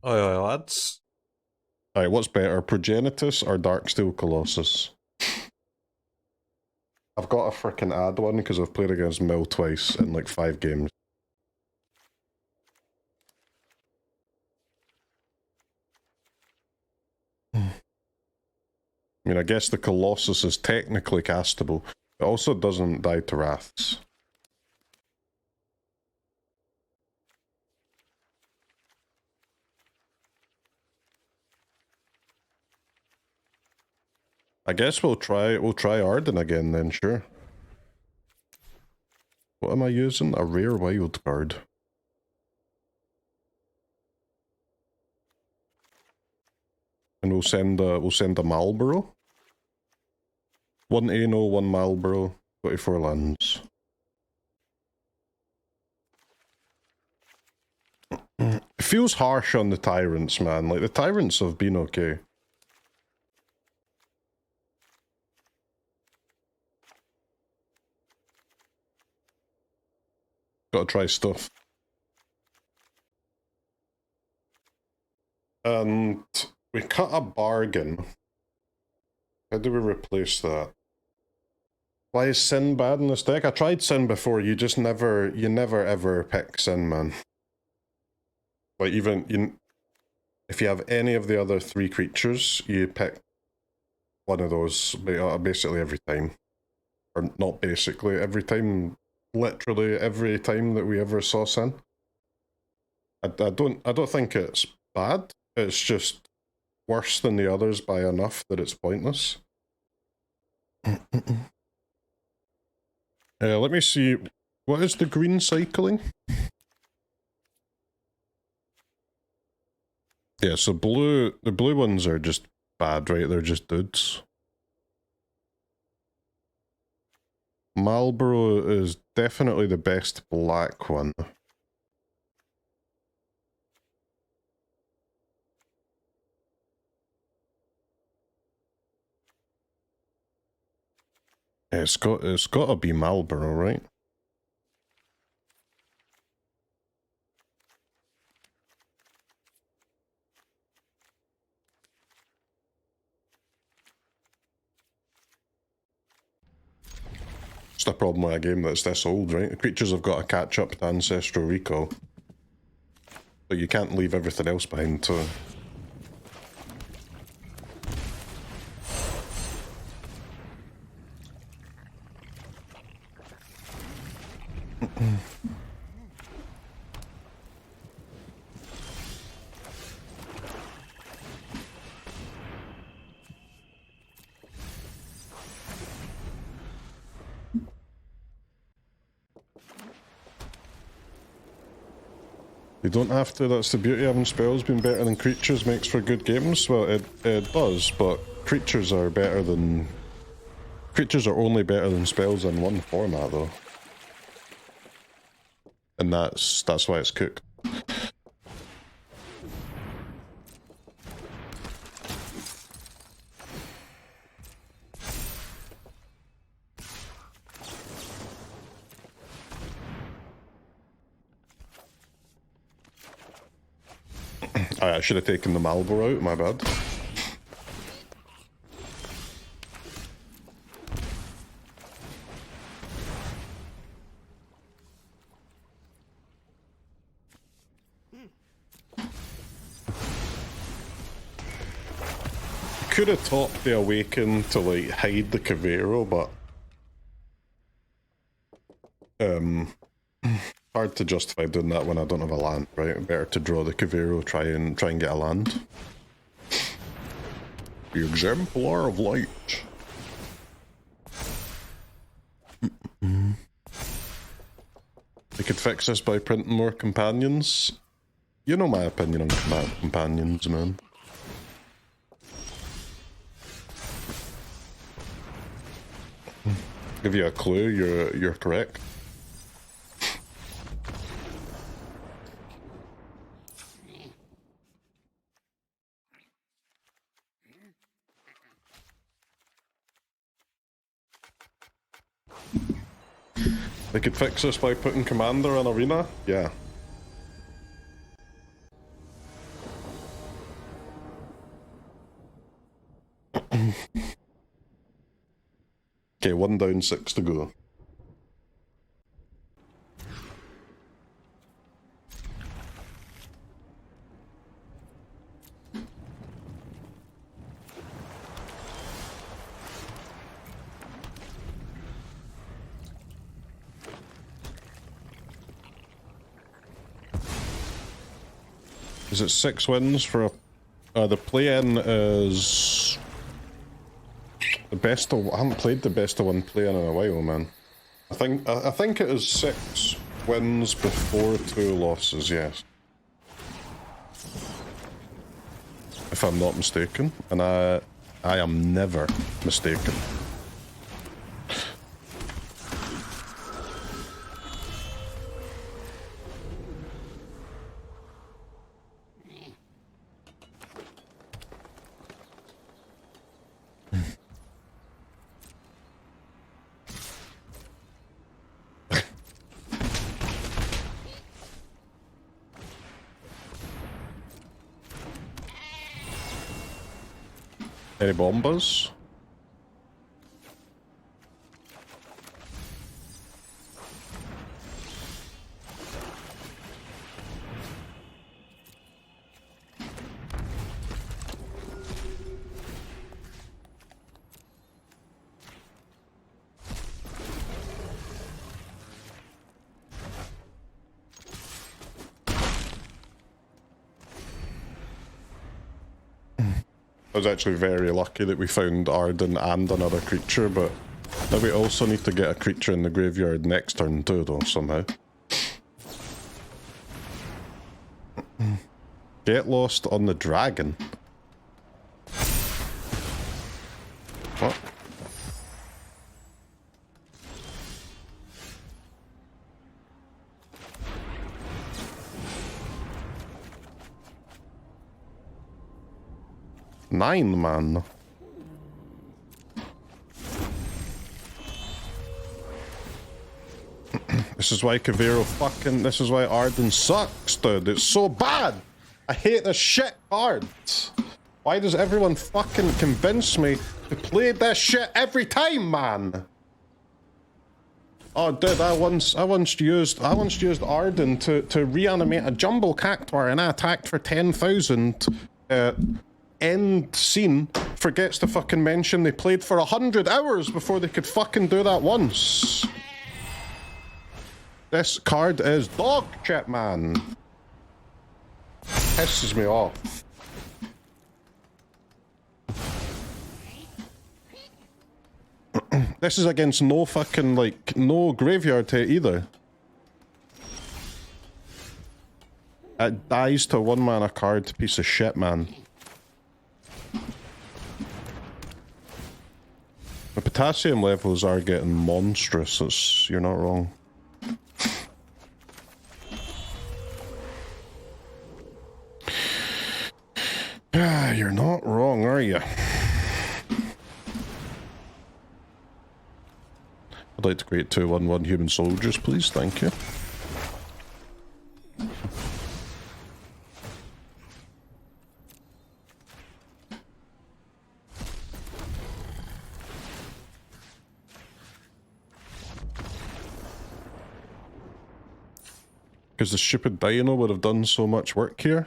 Aye, lads. Alright, what's better, Progenitus or Darksteel Colossus? I've got a frickin' ad one because I've played against Mill twice in like 5 games. I mean, I guess the Colossus is technically castable. It also doesn't die to Wraths. I guess we'll try Ardyn again then, sure. What am I using? A rare wild card. And we'll send a Malboro. 1 Ano, 1 Malboro, 24 lands. It feels harsh on the Tyrants, man. Like, the Tyrants have been okay. Gotta try stuff. And we cut a bargain. How do we replace that? Why is Sin bad in this deck? I tried Sin before, you never ever pick Sin, man. Like, if you have any of the other 3 creatures, you pick one of those basically every time. Or not basically, every time. Literally every time that we ever saw Sin. I don't think it's bad. It's just worse than the others by enough that it's pointless. Let me see. What is the green cycling? Yeah, so the blue ones are just bad, right? They're just dudes. Malboro is definitely the best black one. It's got to be Malboro, right? It's the problem with a game that's this old, right? The creatures have got to catch up to Ancestral Recall. But you can't leave everything else behind, so... You don't have to, that's the beauty of having spells being better than creatures makes for good games. Well, it does, but creatures are better than... Creatures are only better than spells in one format, though. And that's why it's cooked. I should have taken the Malboro out, my bad. Could have topped the Awaken to like hide the Kavaero, but hard to justify doing that when I don't have a land, right? Better to draw the Kavaero, try and get a land. The Exemplar of Light. They could fix this by printing more companions. You know my opinion on companions, man. Give you a clue, you're correct. They could fix this by putting Commander on Arena? Yeah. Okay, 1 down, 6 to go. Is it 6 wins for a... the play-in is... the best of... I haven't played the best of 1 play-in in a while, man. I think it is 6 wins before 2 losses, yes. If I'm not mistaken. And I am never mistaken. Any bombers? I was actually very lucky that we found Ardyn and another creature, but now we also need to get a creature in the graveyard next turn too, though, somehow. Get lost on the dragon. What? Nine, man. This is why Kavaero fucking... This is why Ardyn sucks, dude. It's so bad. I hate this shit card. Why does everyone fucking convince me to play this shit every time, man? Oh, dude, I once used Ardyn to reanimate a jumble cactuar, and I attacked for 10,000. End scene forgets to fucking mention they played for 100 hours before they could fucking do that once. This card is dog shit, man. Pisses me off. This is against no fucking, like, no graveyard hit either. It dies to 1 mana card, piece of shit, man. The potassium levels are getting monstrous, you're not wrong. Ah, you're not wrong, are you? I'd like to create 2/1/1 human soldiers, please, thank you. Because the stupid dino would have done so much work here.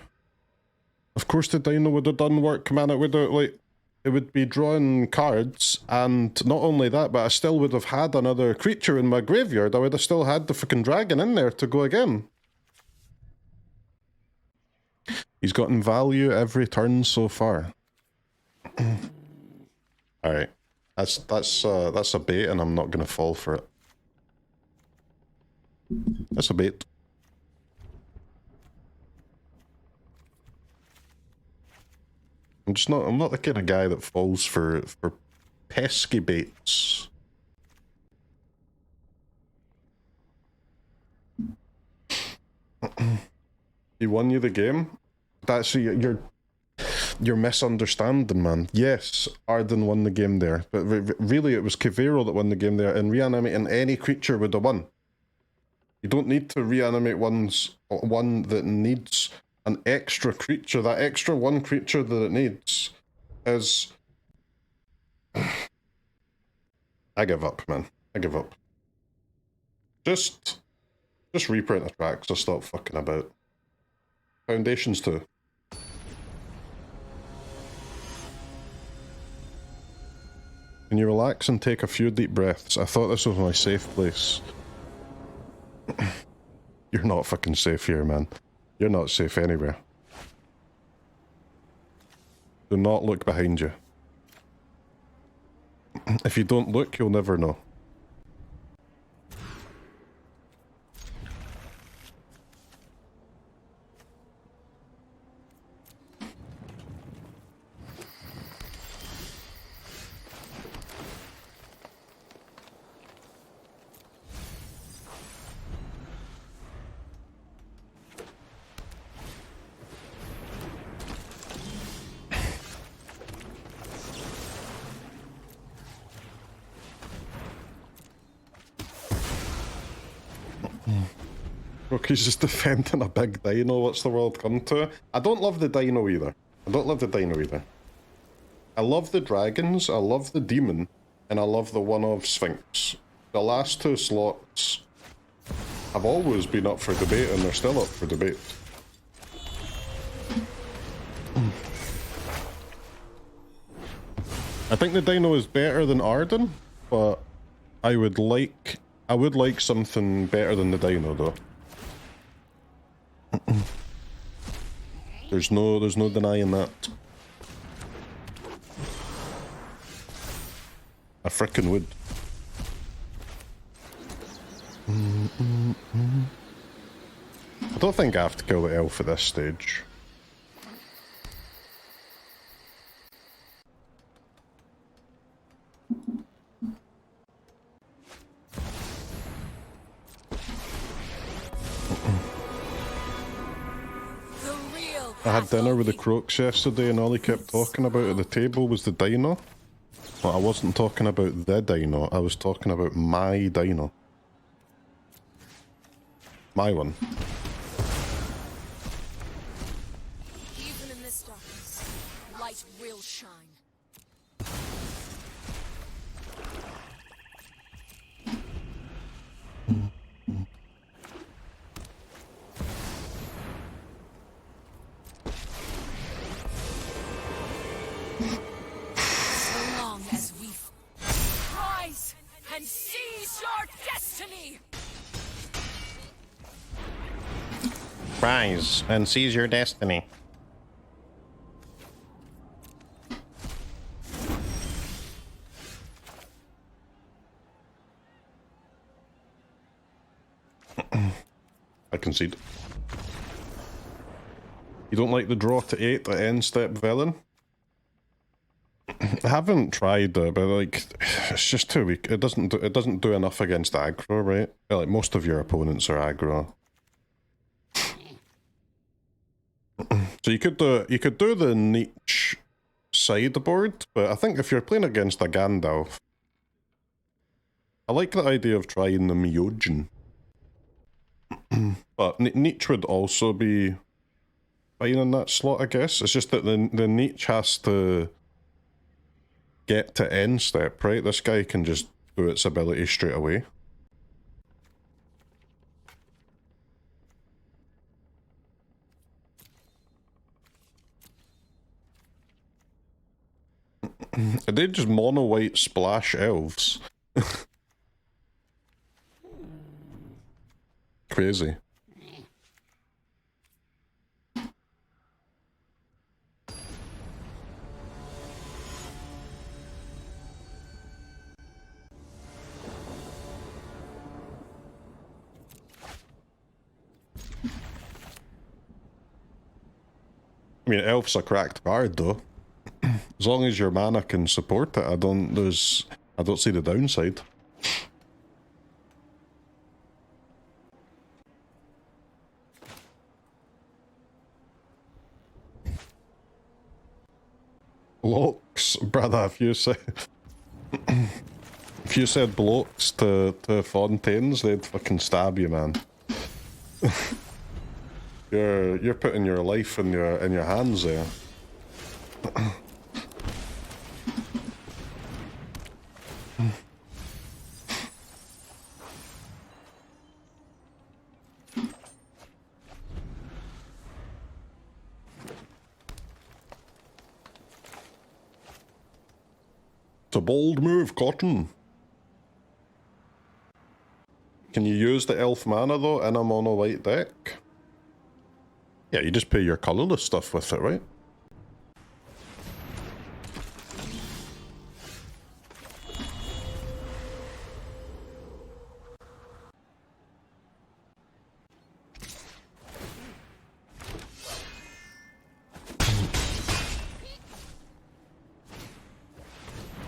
Of course the dino would have done work, man. It would have, like, it would be drawing cards, and not only that, but I still would have had another creature in my graveyard. I would have still had the fucking dragon in there to go again. He's gotten value every turn so far. Alright. That's a bait, and I'm not gonna fall for it. That's a bait. I'm not the kind of guy that falls for pesky baits. He won you the game? That's you're misunderstanding, man. Yes, Ardyn won the game there, but really it was Kavaero that won the game there, and reanimating any creature would have won. You don't need to reanimate one that needs an extra creature. That extra 1 creature that it needs is I give up, man. I give up. Just reprint the tracks, so stop fucking about. Foundations too. Can you relax and take a few deep breaths? I thought this was my safe place. You're not fucking safe here, man. You're not safe anywhere. Do not look behind you. If you don't look, you'll never know. Crokeyz just defending a big dino. What's the world come to? I don't love the dino either. I don't love the dino either. I love the dragons, I love the demon, and I love the one-of Sphinx. The last two slots have always been up for debate, and they're still up for debate. I think the dino is better than Ardyn, but I would like something better than the dino though. There's no denying that. I frickin' would. I don't think I have to kill the elf at this stage. I had dinner with the Crokeyz yesterday and all he kept talking about at the table was the dino. But I wasn't talking about the dino, I was talking about my dino. My one. Even in this darkness, light will shine. And seize your destiny! Rise and seize your destiny. I concede. You don't like the draw to 8 at end step villain? I haven't tried but like it's just too weak. It doesn't do enough against aggro, right? Like most of your opponents are aggro. So you could do the niche sideboard, but I think if you're playing against a Gandalf, I like the idea of trying the Myojin. But niche would also be fine in that slot, I guess. It's just that the niche has to get to end step, right? This guy can just do its ability straight away. They just mono white splash elves. Crazy. I mean, elf's a cracked card though. As long as your mana can support it, I don't see the downside. Blokes, brother, if you said blokes to Fontaines, they'd fucking stab you, man. You're putting your life in your hands there. It's a bold move, Cotton. Can you use the elf mana though in a mono white deck? Yeah, you just pay your colorless stuff with it, right?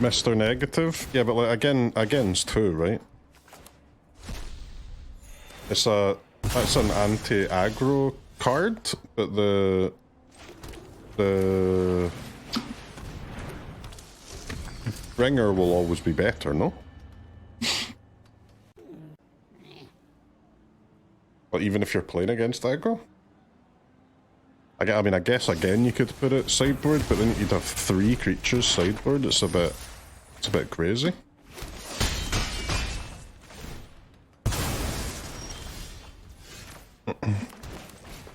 Mr. Negative? Yeah, but like again, against who, right? It's that's an anti-aggro card, but the Ringer will always be better, no? But even if you're playing against aggro? I mean, I guess again you could put it sideboard, but then you'd have 3 creatures sideboard. It's a bit crazy.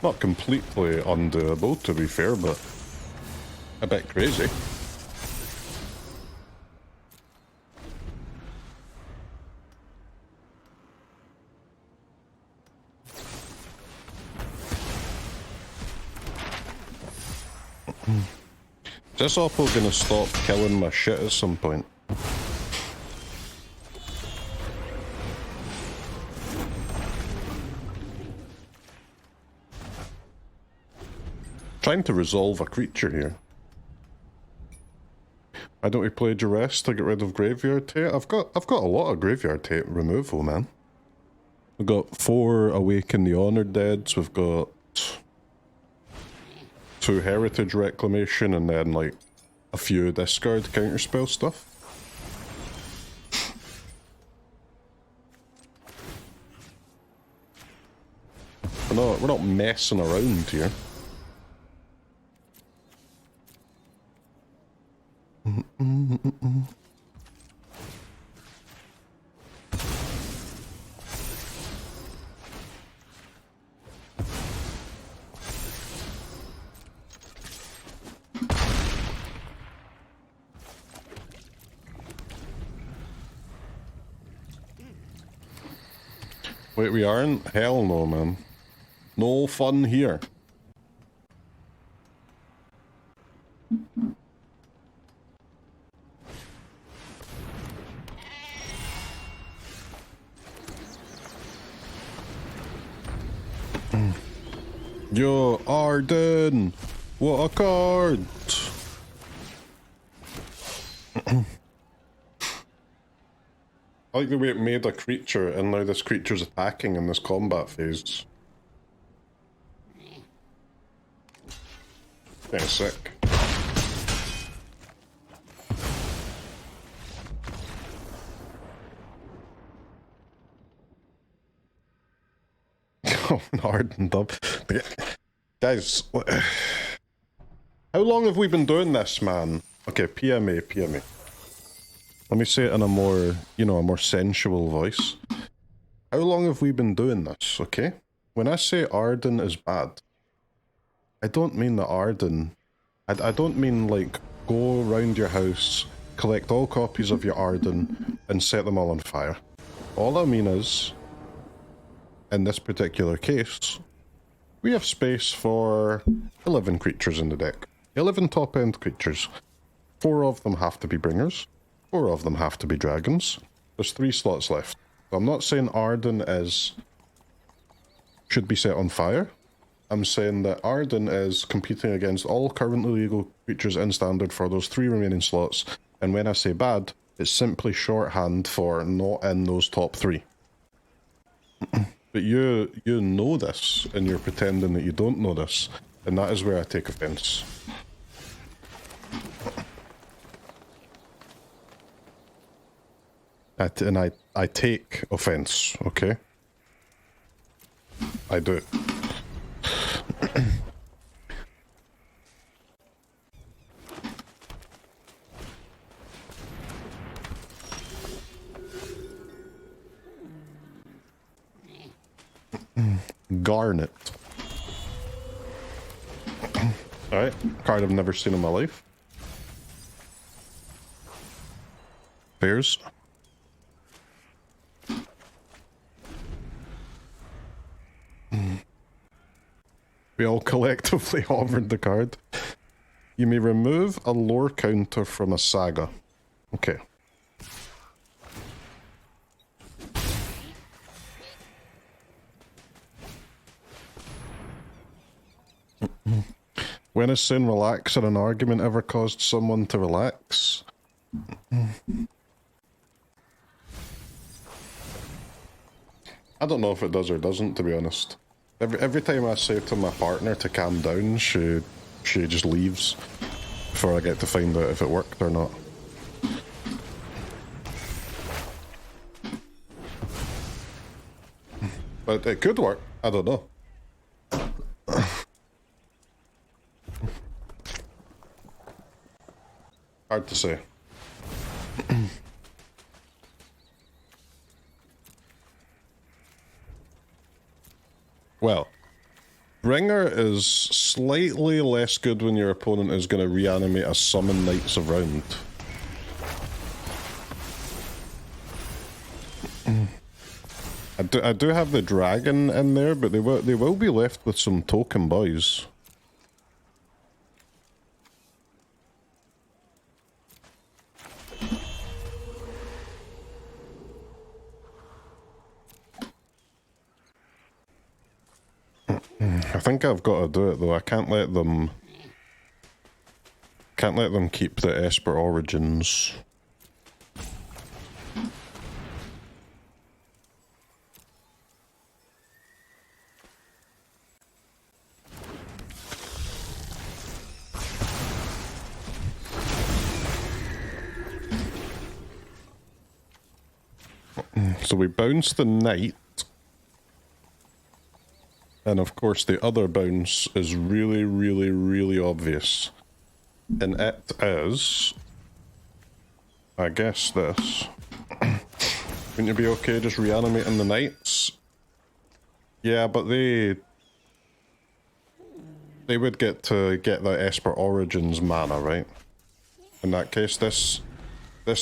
Not completely undoable, to be fair, but a bit crazy. Is this Oppo gonna stop killing my shit at some point? Trying to resolve a creature here. Why don't we play Duress to get rid of graveyard tape? I've got a lot of graveyard tape removal, man. We've got 4 Awaken the Honored Deads, we've got 2 Heritage Reclamation, and then like a few discard counterspell stuff. We're not messing around here. Wait, we aren't? Hell no, man. No fun here. Yo, Ardyn! What a card! I like the way it made a creature, and now this creature's attacking in this combat phase. Kinda sick. Oh, an Ardyn dub. Guys, how long have we been doing this, man? Okay, PMA. Let me say it in a more, you know, a more sensual voice. How long have we been doing this, okay? When I say Ardyn is bad, I don't mean the Ardyn. I don't mean, like, go around your house, collect all copies of your Ardyn, and set them all on fire. All I mean is, in this particular case, we have space for 11 creatures in the deck. 11 top-end creatures. 4 of them have to be bringers. 4 of them have to be dragons. There's 3 slots left. So I'm not saying Ardyn should be set on fire. I'm saying that Ardyn is competing against all currently legal creatures in standard for those 3 remaining slots. And when I say bad, it's simply shorthand for not in those top 3. But you know this, and you're pretending that you don't know this, and that is where I take offense. I take offense, okay? I do. Garnet. Alright, card I've never seen in my life. Pairs. We all collectively hovered the card. You may remove a lore counter from a saga. Okay. When has saying relax in an argument ever caused someone to relax? I don't know if it does or doesn't, to be honest. Every time I say to my partner to calm down, she just leaves before I get to find out if it worked or not. But it could work. I don't know. Hard to say. Well, Bringer is slightly less good when your opponent is going to reanimate a summon Knights of Round. I do have the dragon in there, but they will be left with some token boys. I think I've got to do it though. I can't let them keep the Esper Origins. So we bounce the knight. And of course the other bounce is really, really, really obvious. And it is... I guess this. Wouldn't you be okay just reanimating the knights? Yeah, but they would get to get the Esper Origins mana, right? In that case, this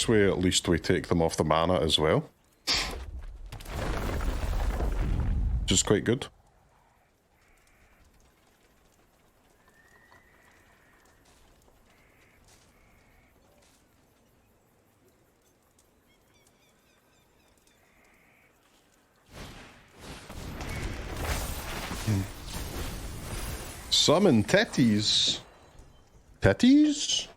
way at least we take them off the mana as well. Which is quite good. Summon Tetties. Tetties?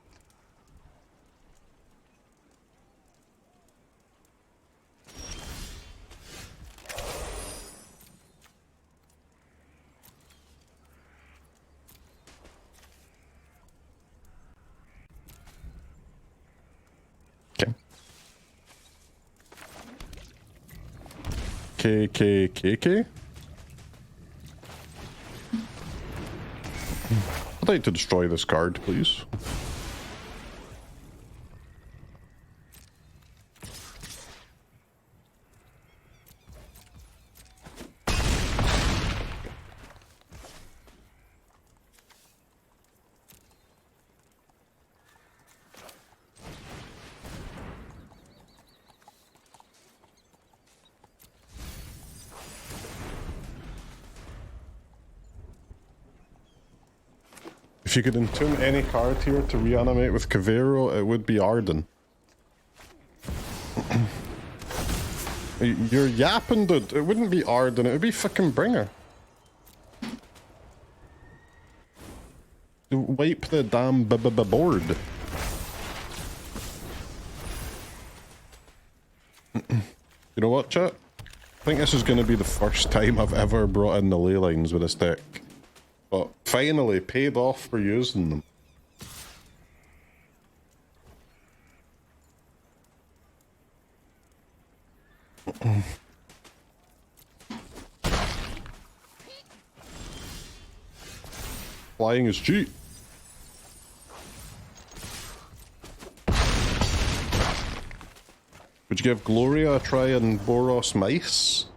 Okay. KKKK? I'd like to destroy this card, please. If you could entomb any card here to reanimate with Kavaero, it would be Ardyn. You're yapping, dude. It wouldn't be Ardyn, it would be fucking Bringer. Wipe the damn board. You know what, chat? I think this is going to be the first time I've ever brought in the Leylines with this deck. But finally paid off for using them. Flying is cheap. Would you give Gloria a try in Boros Mice?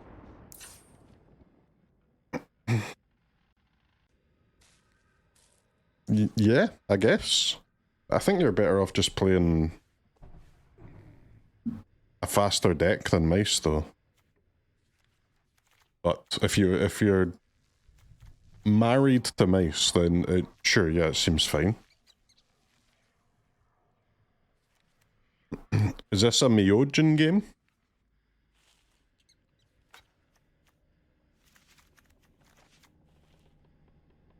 Yeah, I guess. I think you're better off just playing a faster deck than Mice, though. But if you're married to Mice, then sure, yeah, it seems fine. Is this a Myojin game?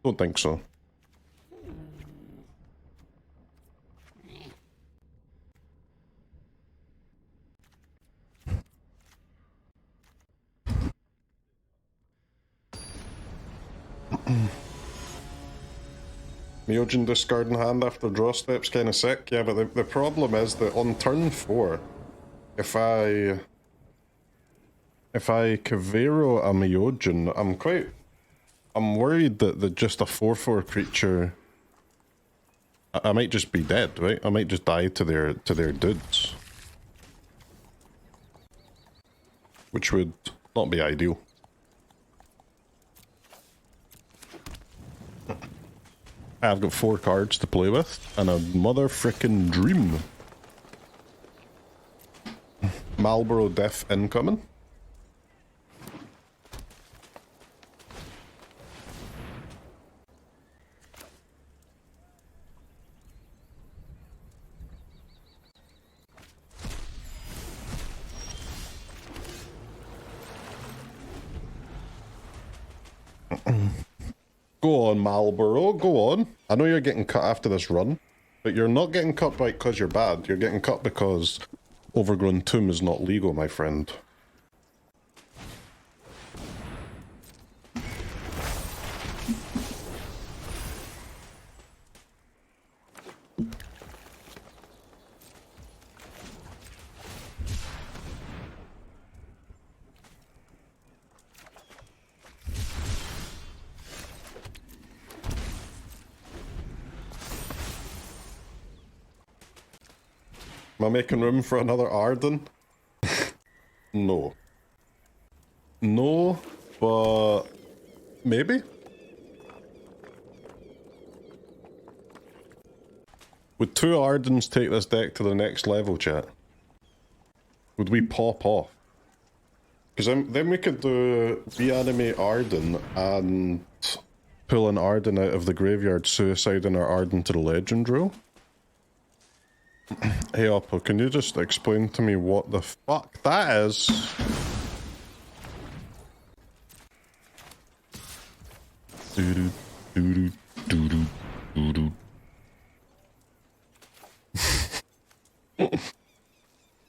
Don't think so. Myojin discarding hand after draw step's kind of sick, yeah, but the problem is that on turn 4, if I Kavaero a Myojin, I'm worried that just a 4/4 creature, I might just be dead, right? I might just die to their dudes, which would not be ideal. I've got 4 cards to play with, and a mother frickin' dream. Malboro Death incoming. Go on, Malboro, go on. I know you're getting cut after this run, but you're not getting cut because you're bad. You're getting cut because Overgrown Tomb is not legal, my friend. Am I making room for another Ardyn? No. No, but maybe? Would 2 Ardyns take this deck to the next level, chat? Would we pop off? Because then we could do reanimate Ardyn and pull an Ardyn out of the graveyard, suiciding our Ardyn to the legend row. Hey Oppo, can you just explain to me what the fuck that is? Doo-doo, doo-doo, doo-doo, doo-doo.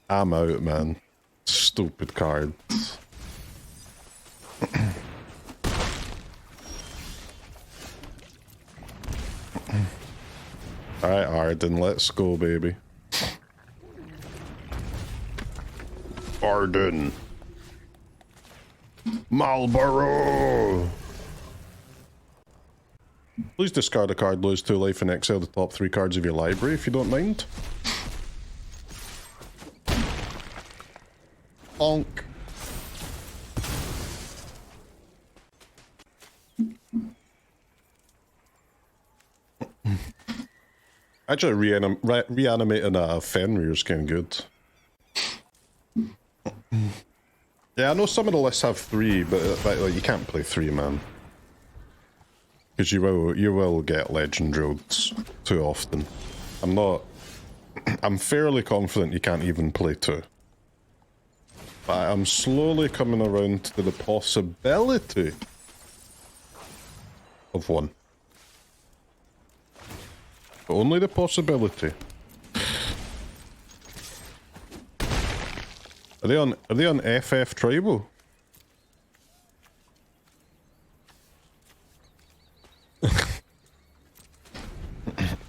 I'm out, man. Stupid cards. Alright, Ardyn, let's go, baby. Ardyn. Malboro! Please discard a card, lose 2 life, and exile the top 3 cards of your library if you don't mind. Bonk. Actually, reanimating a Fenrir is kind of good. Yeah, I know some of the lists have 3, but like, you can't play 3, man. Because you will get legend roads too often. I'm fairly confident you can't even play 2. But I'm slowly coming around to the possibility of 1. But only the possibility. Are they on FF Tribal?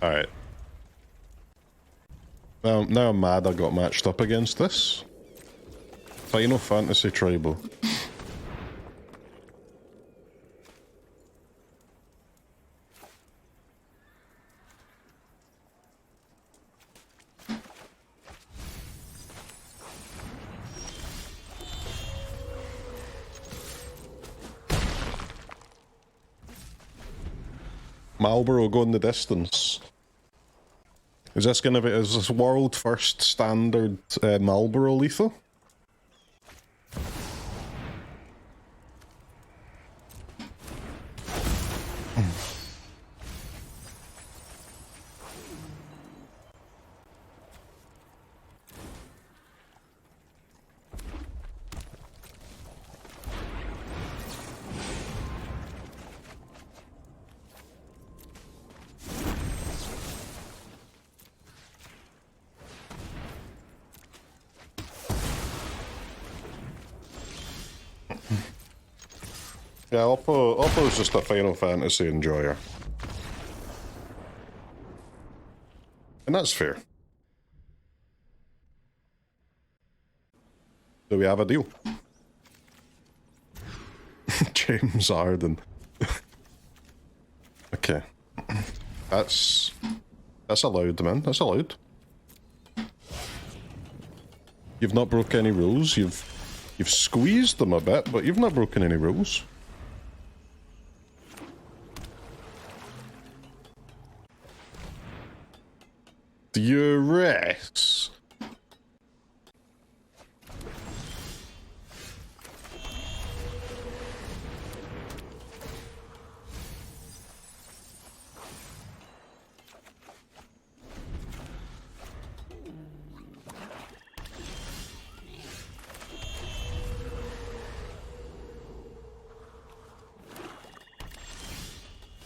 Alright. Now I'm mad I got matched up against this. Final Fantasy Tribal. Malboro going the distance. Is this world first standard Malboro lethal? Yeah, Oppo's just a Final Fantasy enjoyer. And that's fair. Do we have a deal? James Ardyn. Okay. That's allowed, man. That's allowed. You've not broke any rules. You've squeezed them a bit, but you've not broken any rules. Duress.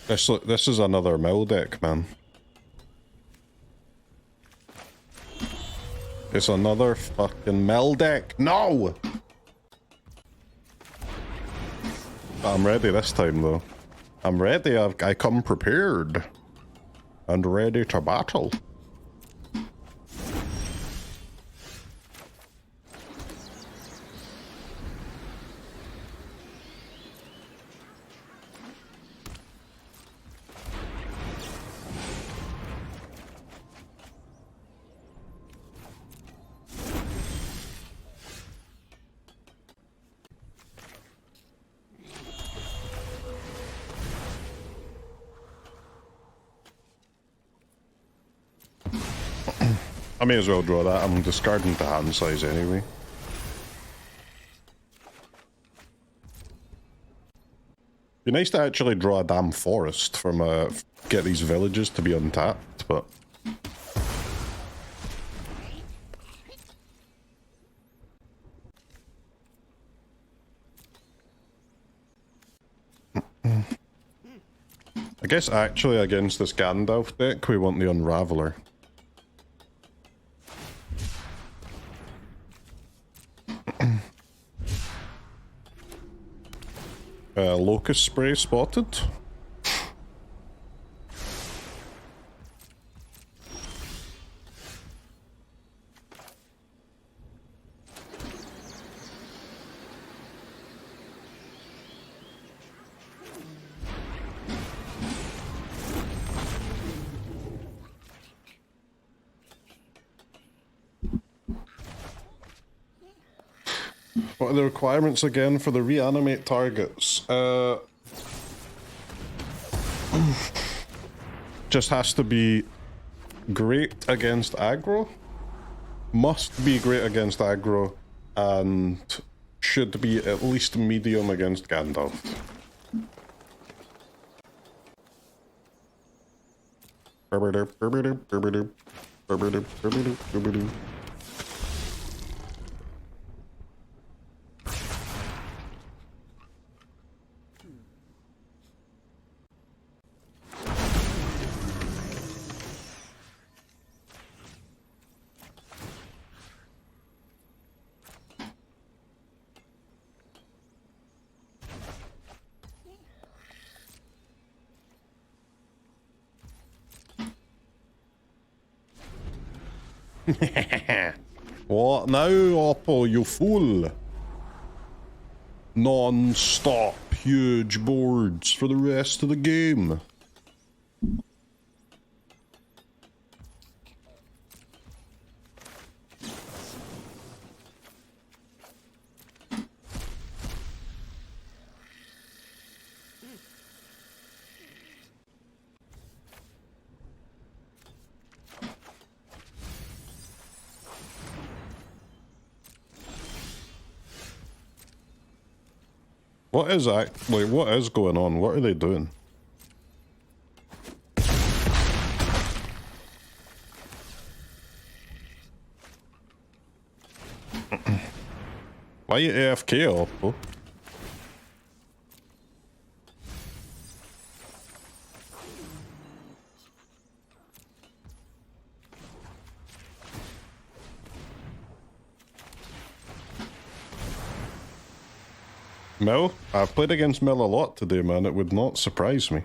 This is another mill deck, man. It's another fucking mill deck. No! I'm ready this time, though. I'm ready. I come prepared. And ready to battle. I may as well draw that. I'm discarding the hand size anyway. Be nice to actually draw a damn forest from get these villages to be untapped, but I guess actually against this Gandalf deck we want the Unraveler. Locust spray spotted. What are the requirements again for the reanimate targets? Just has to be great against aggro, must be great against aggro, and should be at least medium against Gandalf. What now, Oppo, you fool? Non-stop huge boards for the rest of the game. What is actually, what is going on? What are they doing? Why are you AFK, Oppo? Mel? I've played against Mel a lot today, man. It would not surprise me.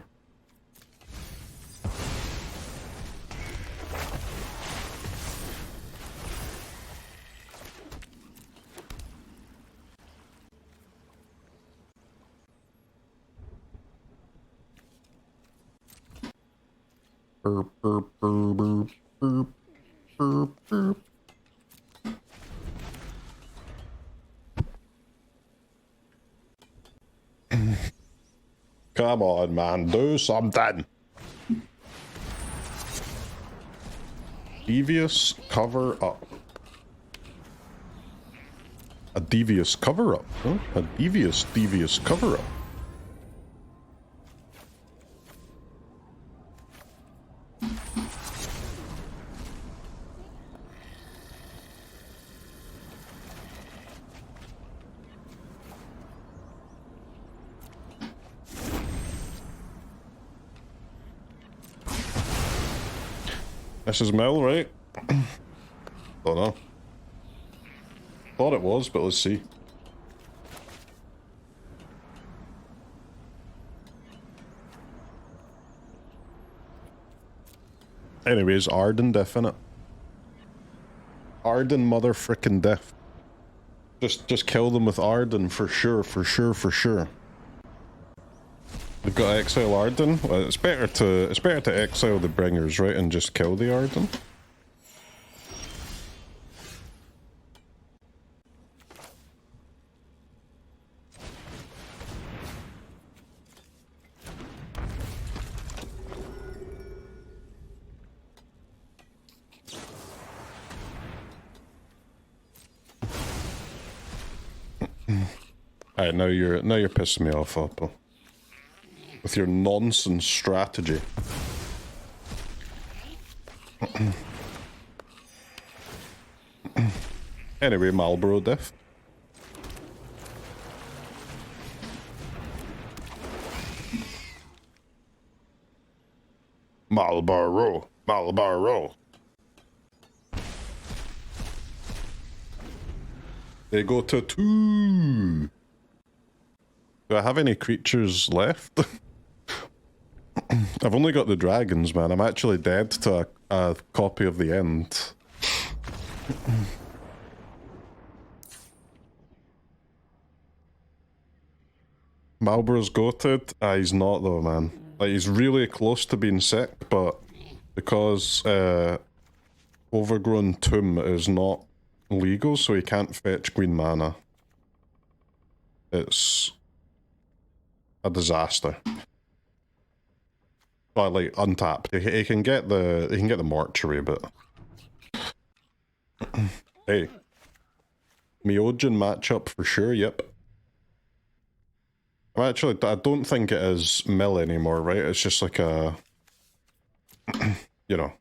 Burp, burp, burp, burp, burp, burp, burp. Come on, man, do something. Devious cover up. A devious cover up, huh? A devious cover up. This is Mel, right? Don't know. Thought it was, but let's see. Anyways, Ardyn definite. Ardyn mother frickin' death. Just kill them with Ardyn for sure, for sure, for sure. They've got to exile Ardyn. Well, it's better to exile the bringers, right, and just kill the Ardyn. Alright, now you're pissing me off, Oppo. With your nonsense strategy. Anyway, Malboro diff. Malboro. Malboro. They go to 2. Do I have any creatures left? I've only got the dragons, man. I'm actually dead to a copy of the end. Malboro's goated? He's not though, man. Like, he's really close to being sick, but because Overgrown Tomb is not legal, so he can't fetch green mana. It's a disaster. Well, like, untapped. He can get the mortuary, but hey. Myojin matchup for sure, yep. I don't think it is mill anymore, right? It's just like a, you know,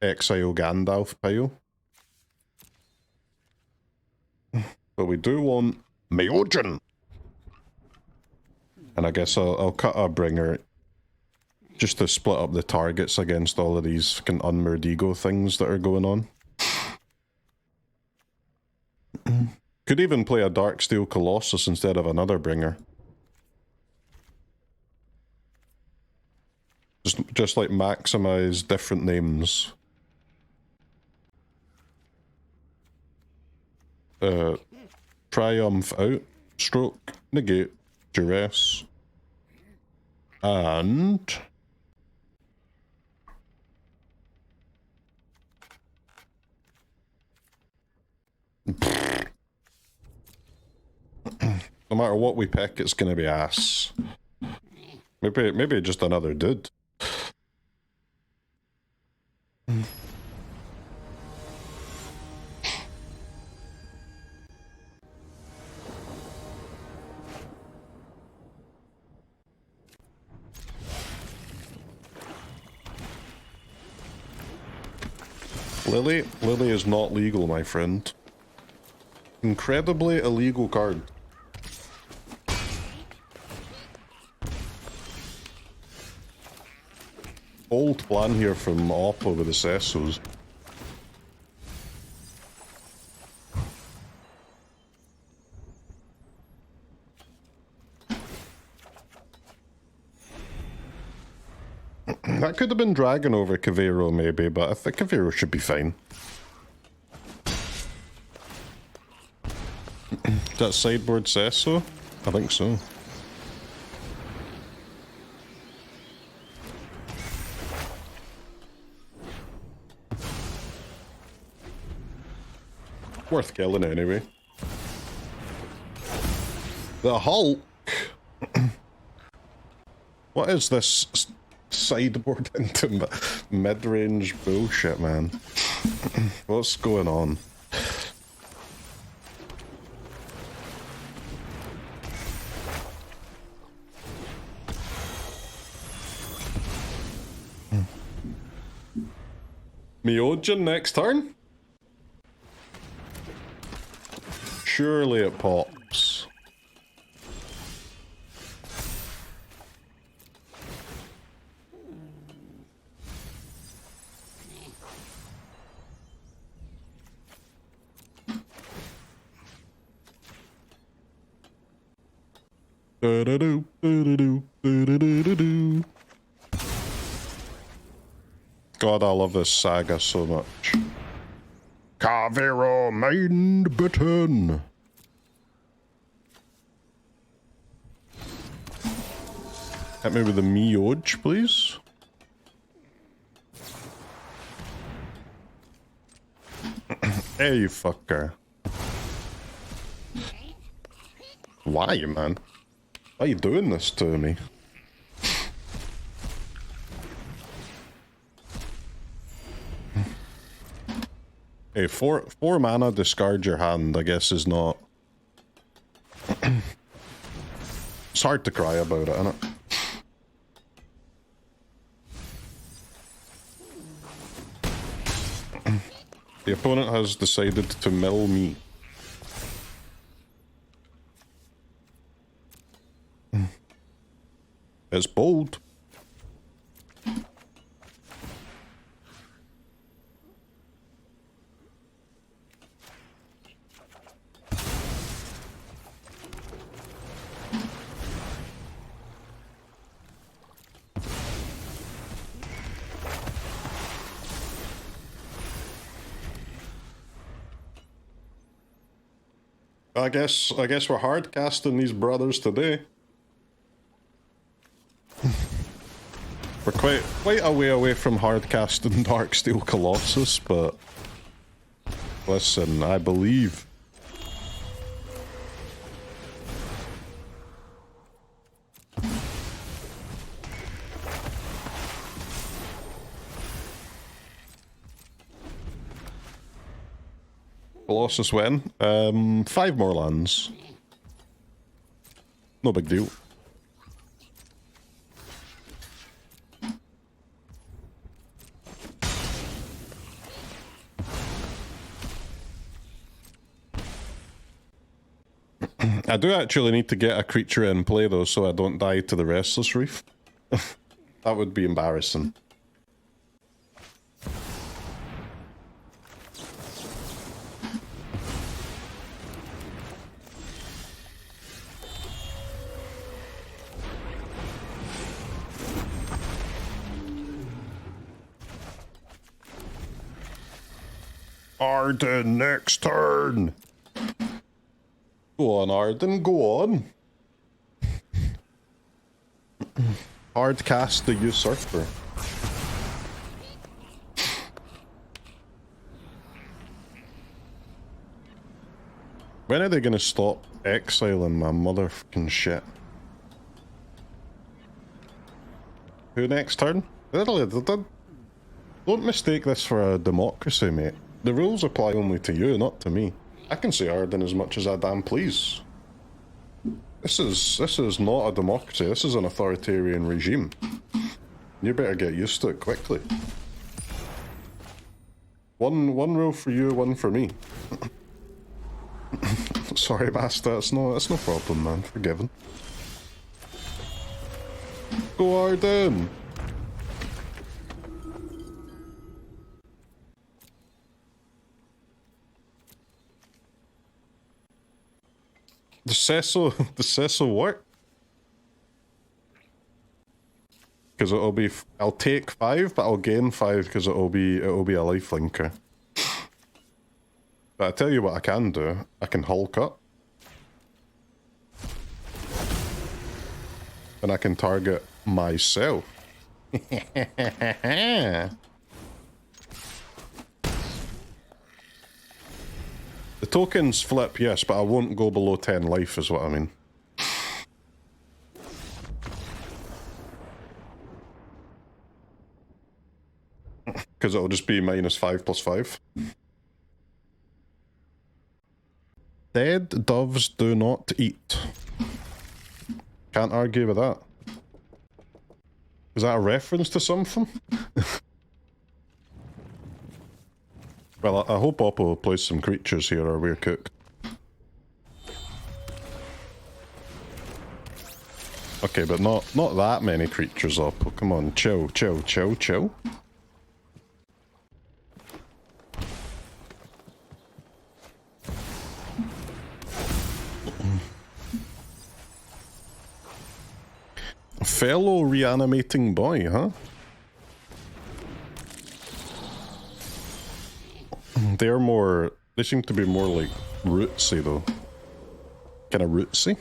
exile Gandalf pile. But we do want Myojin! And I guess I'll cut a bringer just to split up the targets against all of these fucking unmoored ego things that are going on. Could even play a Darksteel Colossus instead of another bringer. Just like maximize different names. Triumph out, Stroke, Negate, Duress, and no matter what we pick, it's gonna be ass. Maybe just another dude. Lily is not legal, my friend. Incredibly illegal card. Old plan here from Oppo with the Cessos. That could have been Dragon over Kavaero maybe, but I think Kavaero should be fine. Is that sideboard Cesso? I think so. Worth killing anyway. The Hulk! What is this sideboard into mid-range bullshit, man? What's going on? Myojin next turn? Surely it pops. Do-do-do, do-do-do, do-do-do-do-do. God, I love this saga so much. Kavaero Mind-Bitten. Hit me with the Myojin, please. Hey, you fucker. Why, man? Why are you doing this to me? Hey, four mana, discard your hand, I guess is not... It's hard to cry about it, isn't it? The opponent has decided to mill me. It's bold. I guess we're hard casting these brothers today. We're quite a way away from hard casting Darksteel Colossus, but listen, I believe. Colossus when? 5 more lands. No big deal. I do actually need to get a creature in play though, so I don't die to the Restless Reef. That would be embarrassing. Ardyn next turn! Go on, Ardyn, go on. Hard cast the Usurper. When are they gonna stop exiling my motherfucking shit? Who next turn? Don't mistake this for a democracy, mate. The rules apply only to you, not to me. I can say Ardyn as much as I damn please. This is not a democracy, this is an authoritarian regime. You better get used to it quickly. One rule for you, one for me. Sorry, Master. It's no problem, man. Forgiven. Go Ardyn! The Cecil work? Because it'll be, I'll take 5, but I'll gain 5 because it'll be a lifelinker. But I tell you what I can do. I can Hulk up. And I can target myself. The tokens flip, yes, but I won't go below 10 life is what I mean. Because it'll just be -5 + 5. Dead doves do not eat. Can't argue with that. Is that a reference to something? Well, I hope Oppo plays some creatures here or we're cooked. Okay, but not that many creatures, Oppo. Come on, chill. Fellow reanimating boy, huh? They seem to be more like rootsy though. Kinda rootsy.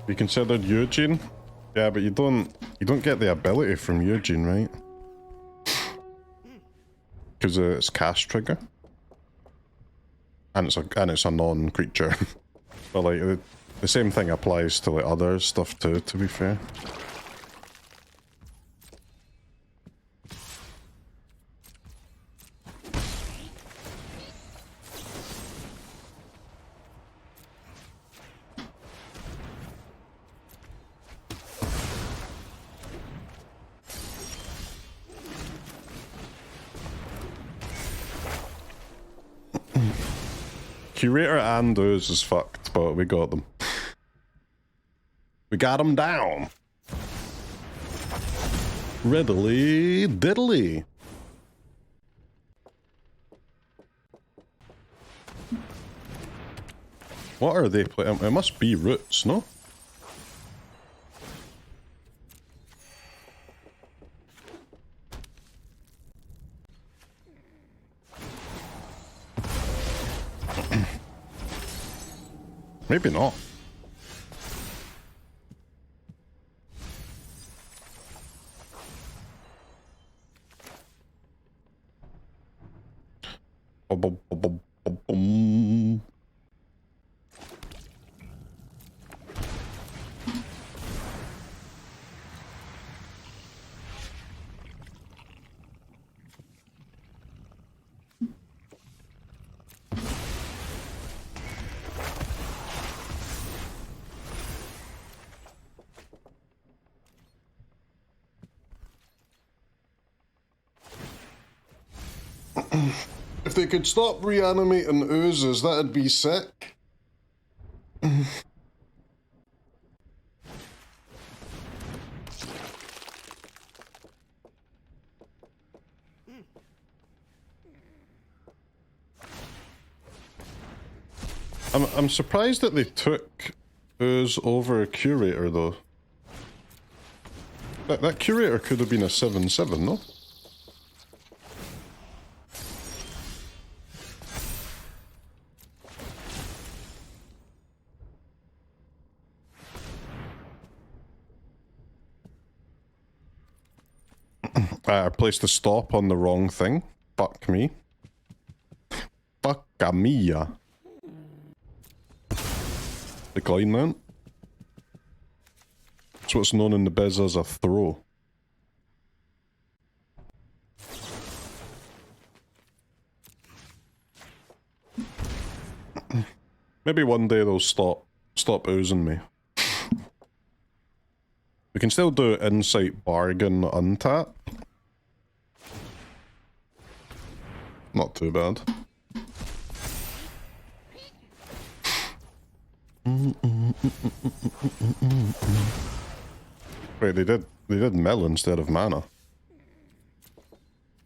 You considered Myojin? Yeah, but you don't get the ability from Myojin, right? Because it's cast trigger. And it's a non-creature. But like the same thing applies to like other stuff too, to be fair. Curator and Ooze is fucked, but we got them. We got them down. Riddly diddly. What are they playing? It must be roots, no? Maybe not. If they could stop reanimating oozes, that'd be sick. I'm surprised that they took ooze over a curator though. That curator could have been a 7/7, no? I placed the stop on the wrong thing. Fuck me. Fucka mia. Decline that. It's what's known in the biz as a throw. Maybe one day they'll stop oozing me. We can still do Insight Bargain untap. Not too bad. Wait, they did mill instead of mana.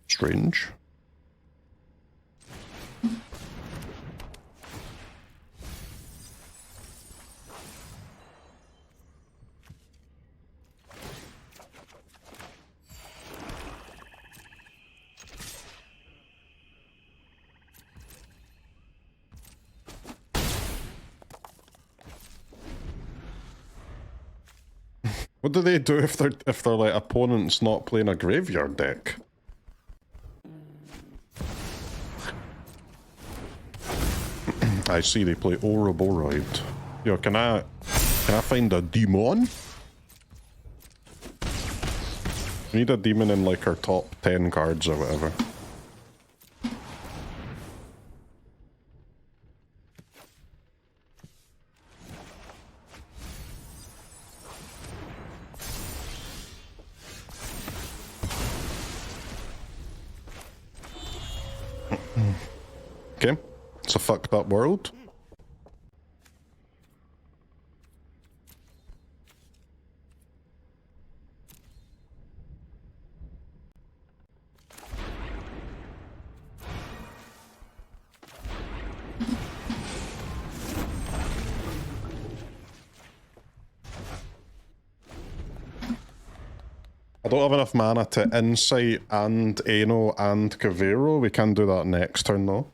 Strange. What do they do if their like opponent's not playing a graveyard deck? I see they play Ouroboros. Yo, can I find a demon? We need a demon in like our top 10 cards or whatever. Okay, it's a fucked up world. I don't have enough mana to Insight and Annul and Kavaero. We can do that next turn though.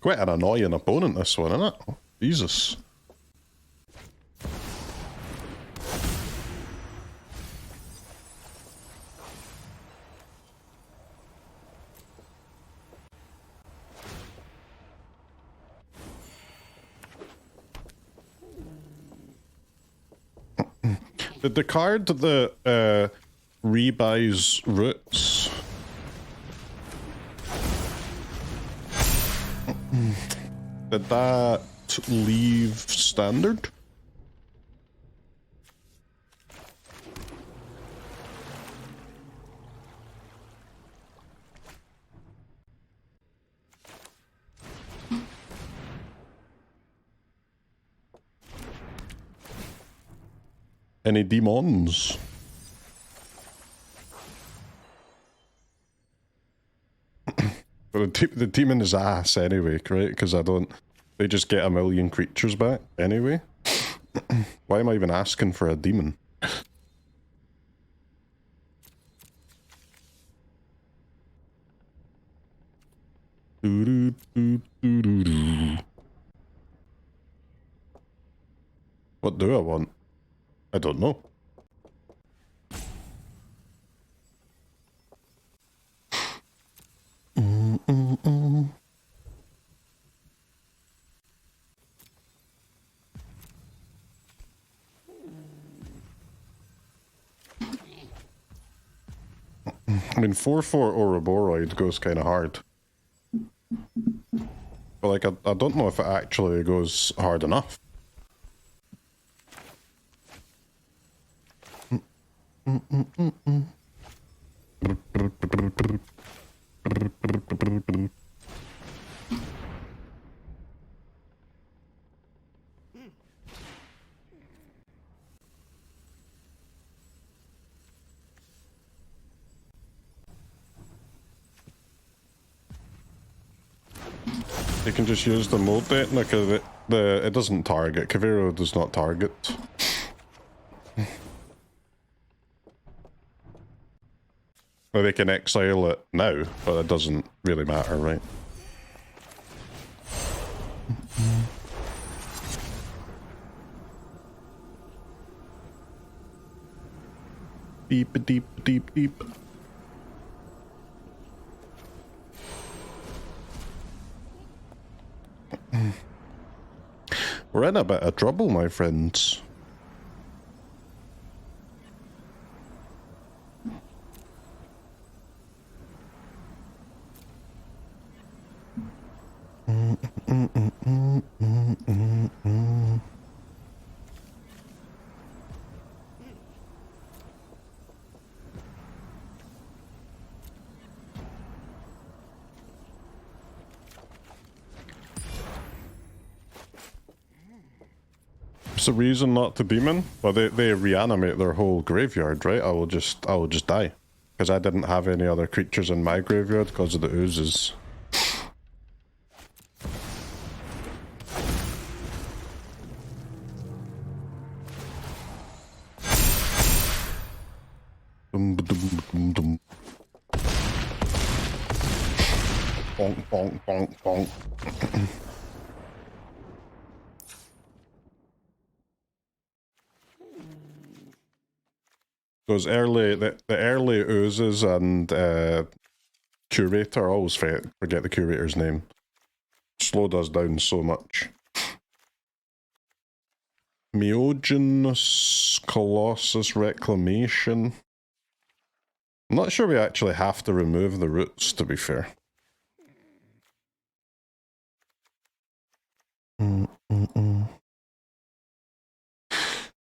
Quite an annoying opponent, this one, isn't it? Jesus. Did the card that rebuys roots? Did that leave standard? Any demons? But the demon is ass anyway, right? Because they just get a million creatures back anyway. Why am I even asking for a demon? What do I want? I don't know. I mean, 4/4 Ouroboros goes kind of hard. But like, I don't know if it actually goes hard enough. You can just use the mold deck because it doesn't target. Kavaero does not target. Or they can exile it now, but it doesn't really matter, right? Deep, deep, deep, deep. We're in a bit of trouble, my friends. What's the reason not to demon? Well, they reanimate their whole graveyard, right? I will just die. Because I didn't have any other creatures in my graveyard because of the oozes. Bonk, bonk, bonk, bonk. Those early, the early oozes and curator, I always forget the curator's name. Slowed us down so much. Myojin, Colossus, Reclamation. I'm not sure we actually have to remove the roots, to be fair.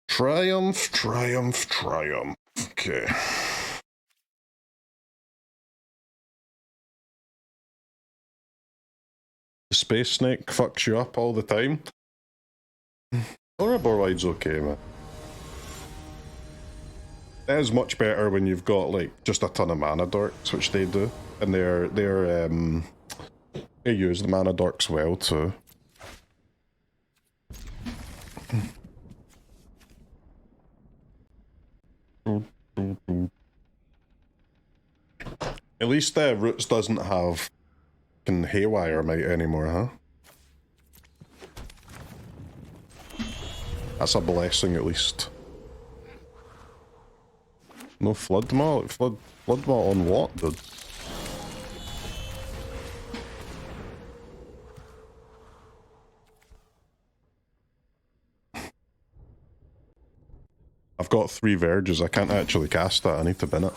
Triumph, triumph, triumph. Okay. The space snake fucks you up all the time. Ouroborwide's okay, man. It is much better when you've got like just a ton of mana dorks, which they do, and they use the mana dorks well too. At least Roots doesn't have fucking Haywire Might anymore, huh? That's a blessing, at least. No Flood Maw? Flood Maw on what, dude? I've got 3 Verges, I can't actually cast that, I need to bin it.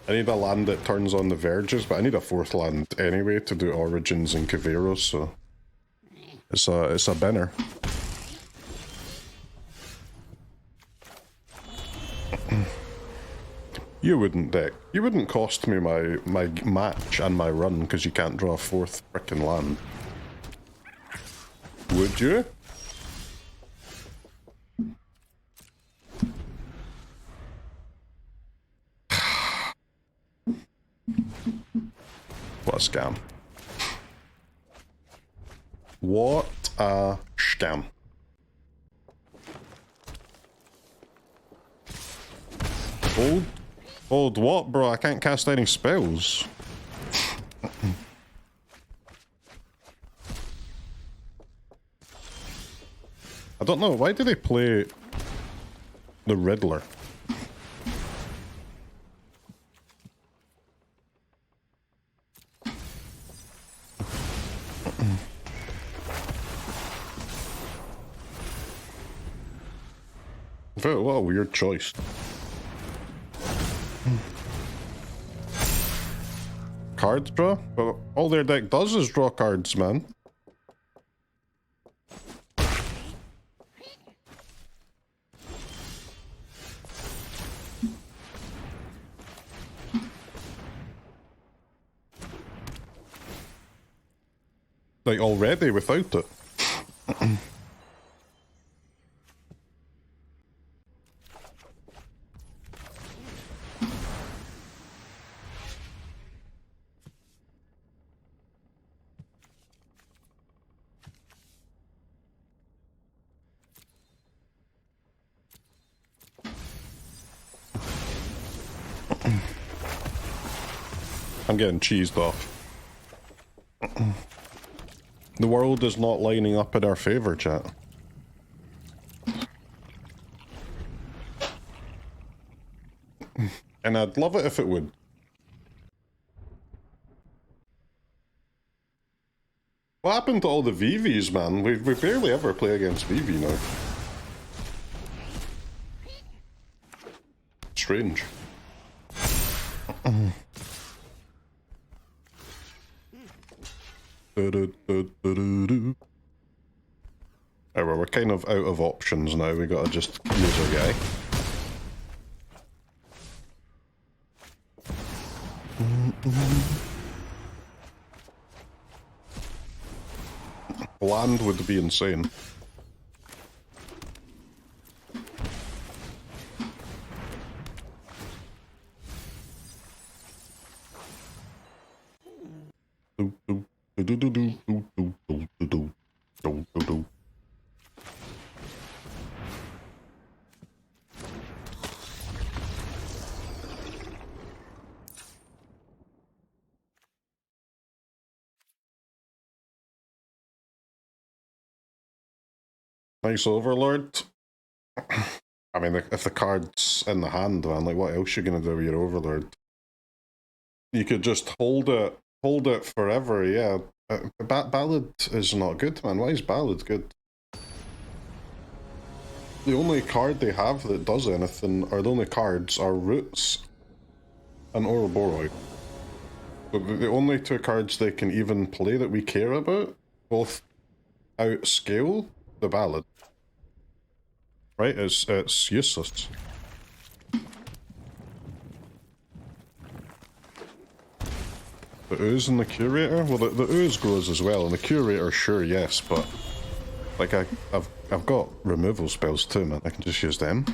I need a land that turns on the Verges, but I need a 4th land anyway to do Origins and Kavaero, so... It's a binner. You wouldn't, Deck. You wouldn't cost me my match and my run because you can't draw a 4th frickin' land. Would you? What a scam. What a scam. Hold what, bro? I can't cast any spells. I don't know, why do they play the Riddler? What a weird choice. Cards draw? Well, all their deck does is draw cards, man. Like, already without it. I'm getting cheesed off. The world is not lining up in our favor, chat. And I'd love it if it would. happened to all the VVs, man? We barely ever play against VV now. Strange. Oh, well, we're kind of out of options now. We gotta just use our guy. Land would be insane. Nice Overlord. I mean, if the card's in the hand, man, like what else are you gonna do with your Overlord? You could just hold it forever, yeah. Ballad is not good, man. Why is Ballad good? The only card they have that does anything, or the only cards, are Roots and Ouroboros. So the only two cards they can even play that we care about both outscale the Ballad. Right? It's useless. The Ooze and the Curator? Well, the Ooze grows as well, and the Curator, sure, yes, but like I've got removal spells too, man. I can just use them.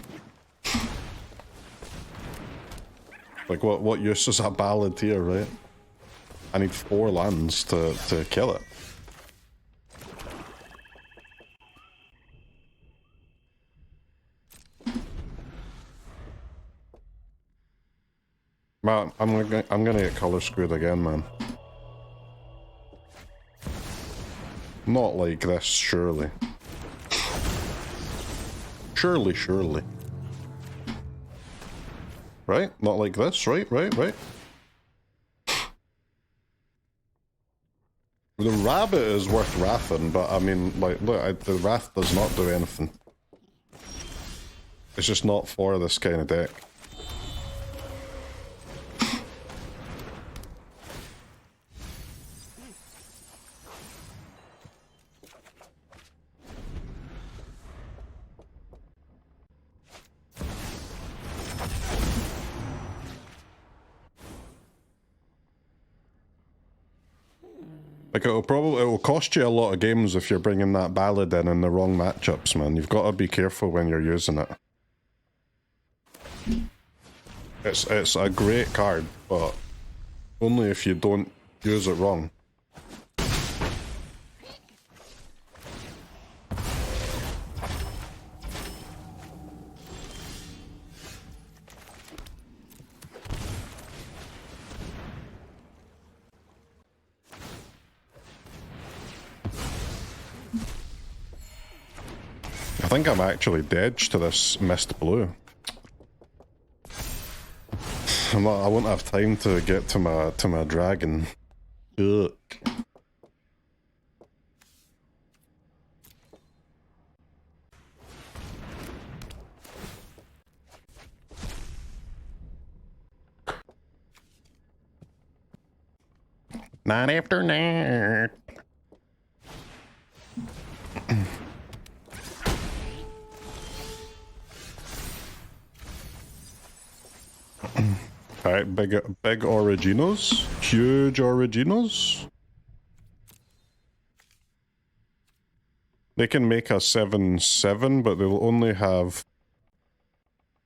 Like what use is a Ballad here, right? I need 4 lands to kill it. Man, I'm gonna get color screwed again, man. Not like this, surely. Surely. Right? Not like this, right? The rabbit is worth wrathing, but I mean, like, look, the wrath does not do anything. It's just not for this kind of deck. Like, it will cost you a lot of games if you're bringing that Ballad in the wrong matchups, man. You've got to be careful when you're using it. It's a great card, but only if you don't use it wrong. I think I'm actually dead to this Mist Blue. I won't have time to get to my dragon. Ugh. Night after night. Alright, big Originos. Huge Originos. They can make a 7/7, but they'll only have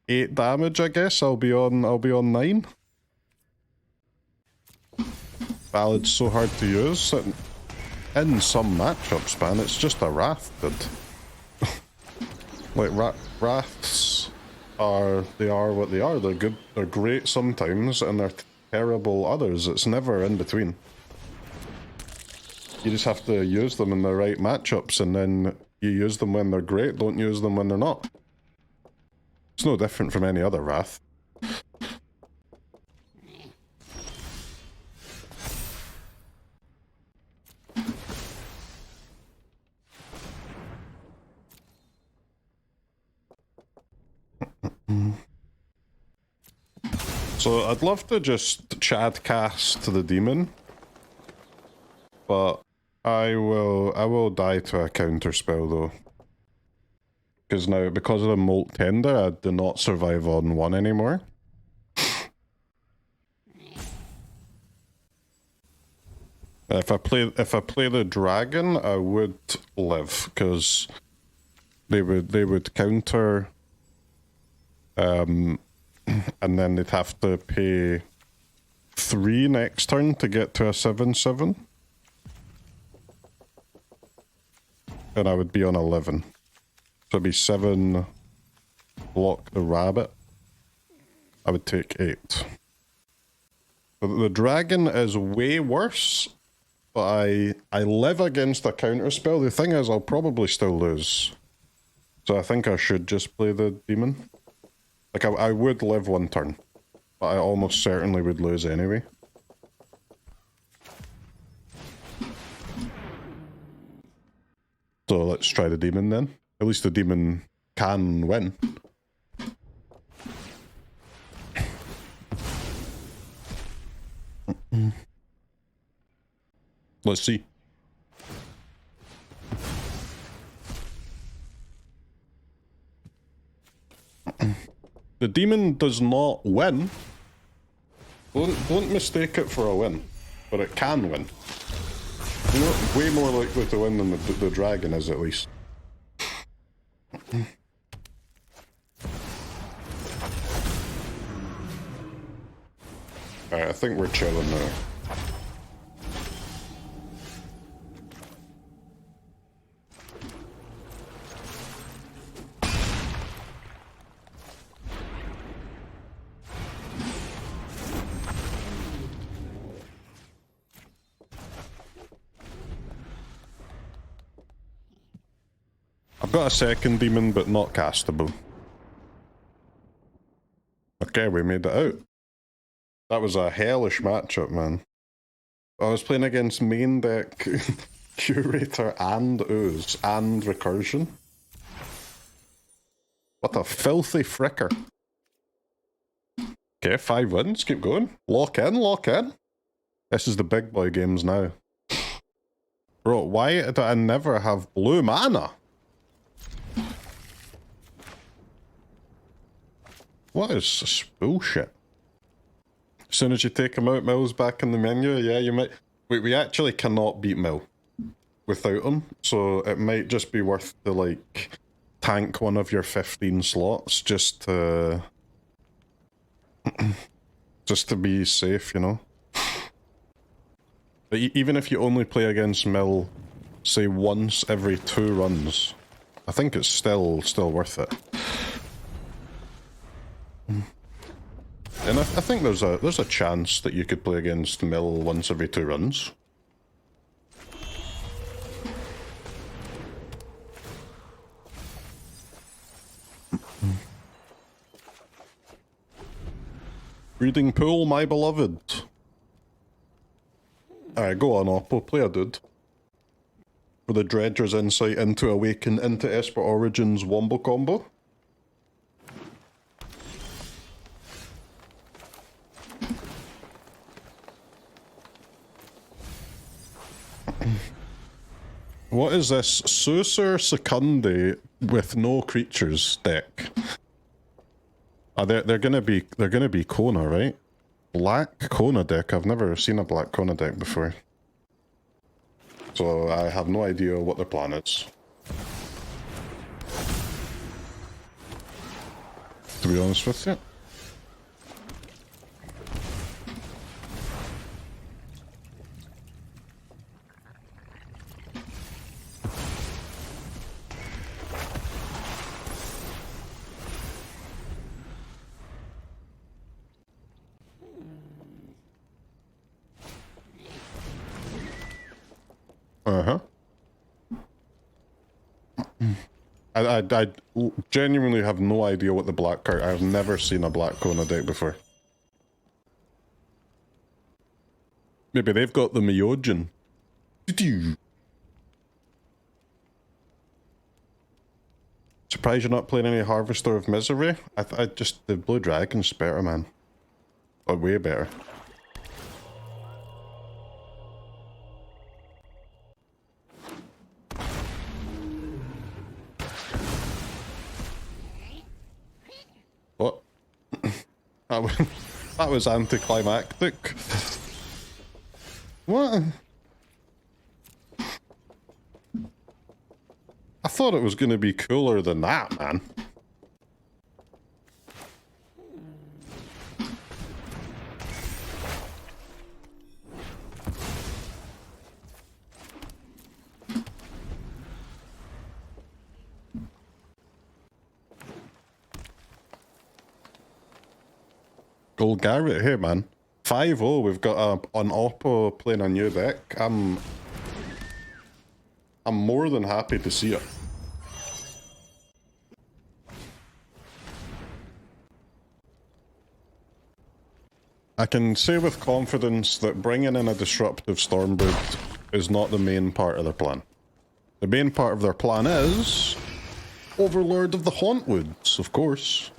8 damage, I guess. I'll be on 9. Ballad's so hard to use. In some matchups, man, it's just a Wrath, dude. Like, Wraths are what they are. They're good, they're great sometimes, and they're terrible others. It's never in between. You just have to use them in the right matchups, and then you use them when they're great, don't use them when they're not. It's no different from any other Wrath. So I'd love to just Chad cast the demon, but I will die to a counter spell though. Because now, because of the Molt Tender, I do not survive on 1 anymore. If I play the dragon, I would live, because they would counter, and then they'd have to pay 3 next turn to get to a 7/7. And I would be on 11. So it'd be 7, block the rabbit. I would take 8. The dragon is way worse, but I live against a counterspell. The thing is, I'll probably still lose. So I think I should just play the demon. Like, I would live 1 turn, but I almost certainly would lose anyway. So let's try the demon then. At least the demon can win. Let's see. The demon does not win. Don't mistake it for a win, but it can win. You know, way more likely to win than the dragon is, at least. Alright, I think we're chilling now. I've got a second demon, but not castable. Okay, we made it out. That was a hellish matchup, man. I was playing against main deck, Curator and Ooze, and Recursion. What a filthy fricker. Okay, 5 wins, keep going. Lock in, lock in. This is the big boy games now. Bro, why do I never have blue mana? What is this bullshit? As soon as you take him out, Mill's back in the menu. Yeah, you might... Wait, we actually cannot beat Mill without him, so it might just be worth to, like, tank one of your 15 slots just to... just to be safe, you know? But even if you only play against Mill, say, once every 2 runs, I think it's still worth it. And I think there's a chance that you could play against Mill once every 2 runs. Breeding pool, my beloved. Alright, go on, Oppo, play a dude. For the Dredger's insight into Awaken, into Esper Origins wombo combo. What is this Susur Secundi with no creatures deck? They're gonna be Kona, right? Black Kona deck. I've never seen a black Kona deck before. So I have no idea what their plan is. To be honest with you. Uh-huh. I genuinely have no idea what the black card... I've never seen a black Kona deck before. Maybe they've got the Myojin. Surprised you're not playing any Harvester of Misery? I just, the Blue Dragon's better, man. Or way better. What? That was anticlimactic. What? I thought it was going to be cooler than that, man. Gold Garrett, hey man. 5-0, we've got an Oppo playing a new deck. I'm more than happy to see it. I can say with confidence that bringing in a disruptive Stormbird is not the main part of their plan. The main part of their plan is Overlord of the Hauntwoods, of course.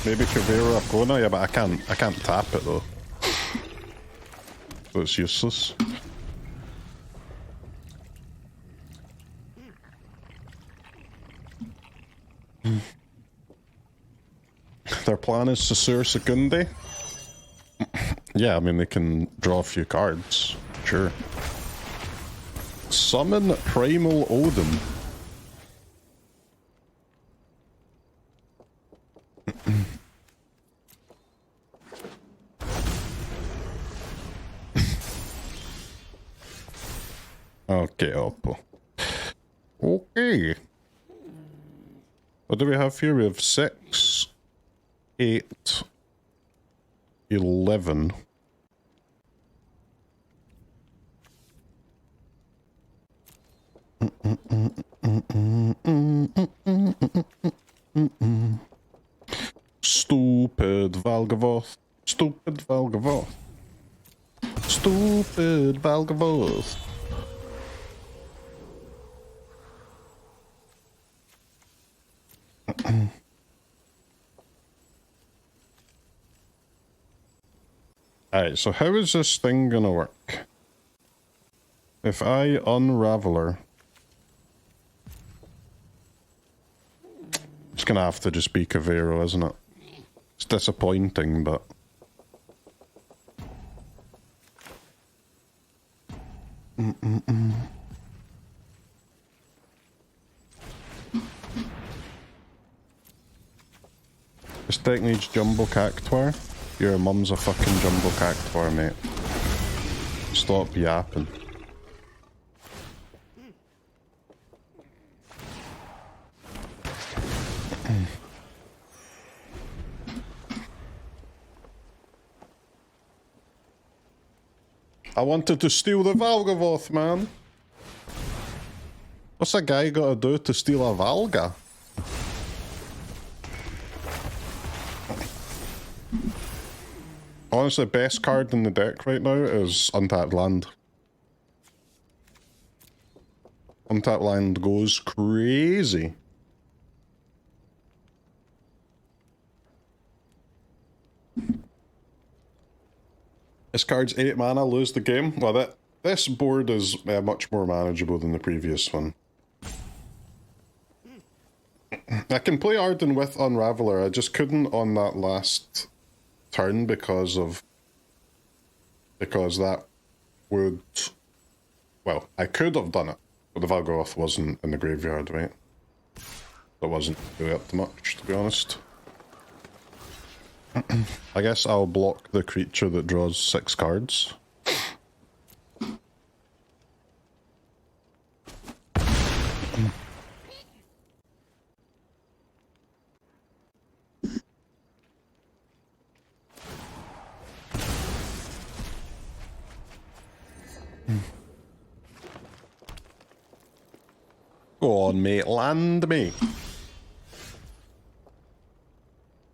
Maybe Kavaero Arcona, yeah, but I can't tap it though. So it's useless. Their plan is Sasur Secundi. Yeah, I mean they can draw a few cards, sure. Summon Primal Odin. Okay, Oppo. Okay. What do we have here? We have 6, 8, 11. Stupid Valgavoth. Stupid Valgavoth. Stupid Valgavoth. Alright, so how is this thing gonna work? If I Unraveler... It's gonna have to just be Kavaero, isn't it? It's disappointing, but... This deck needs Jumbo Cactuar. Your mum's a fucking Jumbo Cactuar, mate. Stop yapping. I wanted to steal the Valgavoth, man. What's a guy gotta do to steal a Valga? Honestly, the best card in the deck right now is Untapped Land. Untapped Land goes crazy. This card's 8 mana, lose the game. Well, this board is much more manageable than the previous one. I can play Ardyn with Unraveler, I just couldn't on that last turn because that would... Well, I could have done it, but the Valgavoth wasn't in the graveyard, right? That wasn't doing up to much, to be honest. I guess I'll block the creature that draws 6 cards. Go on, mate. Land me.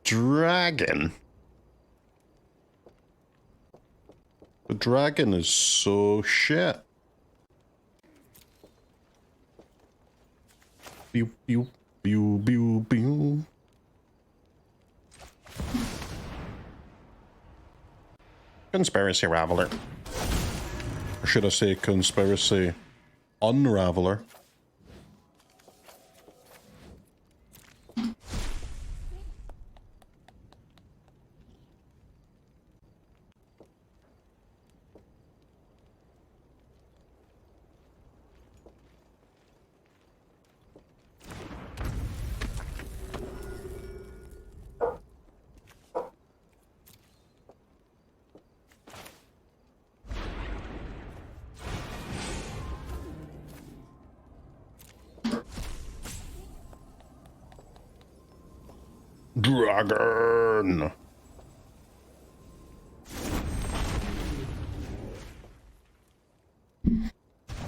Dragon. The dragon is so shit. Pew, pew, pew, pew, pew. Conspiracy Unraveler. Or should I say Conspiracy Unraveler? Dragon!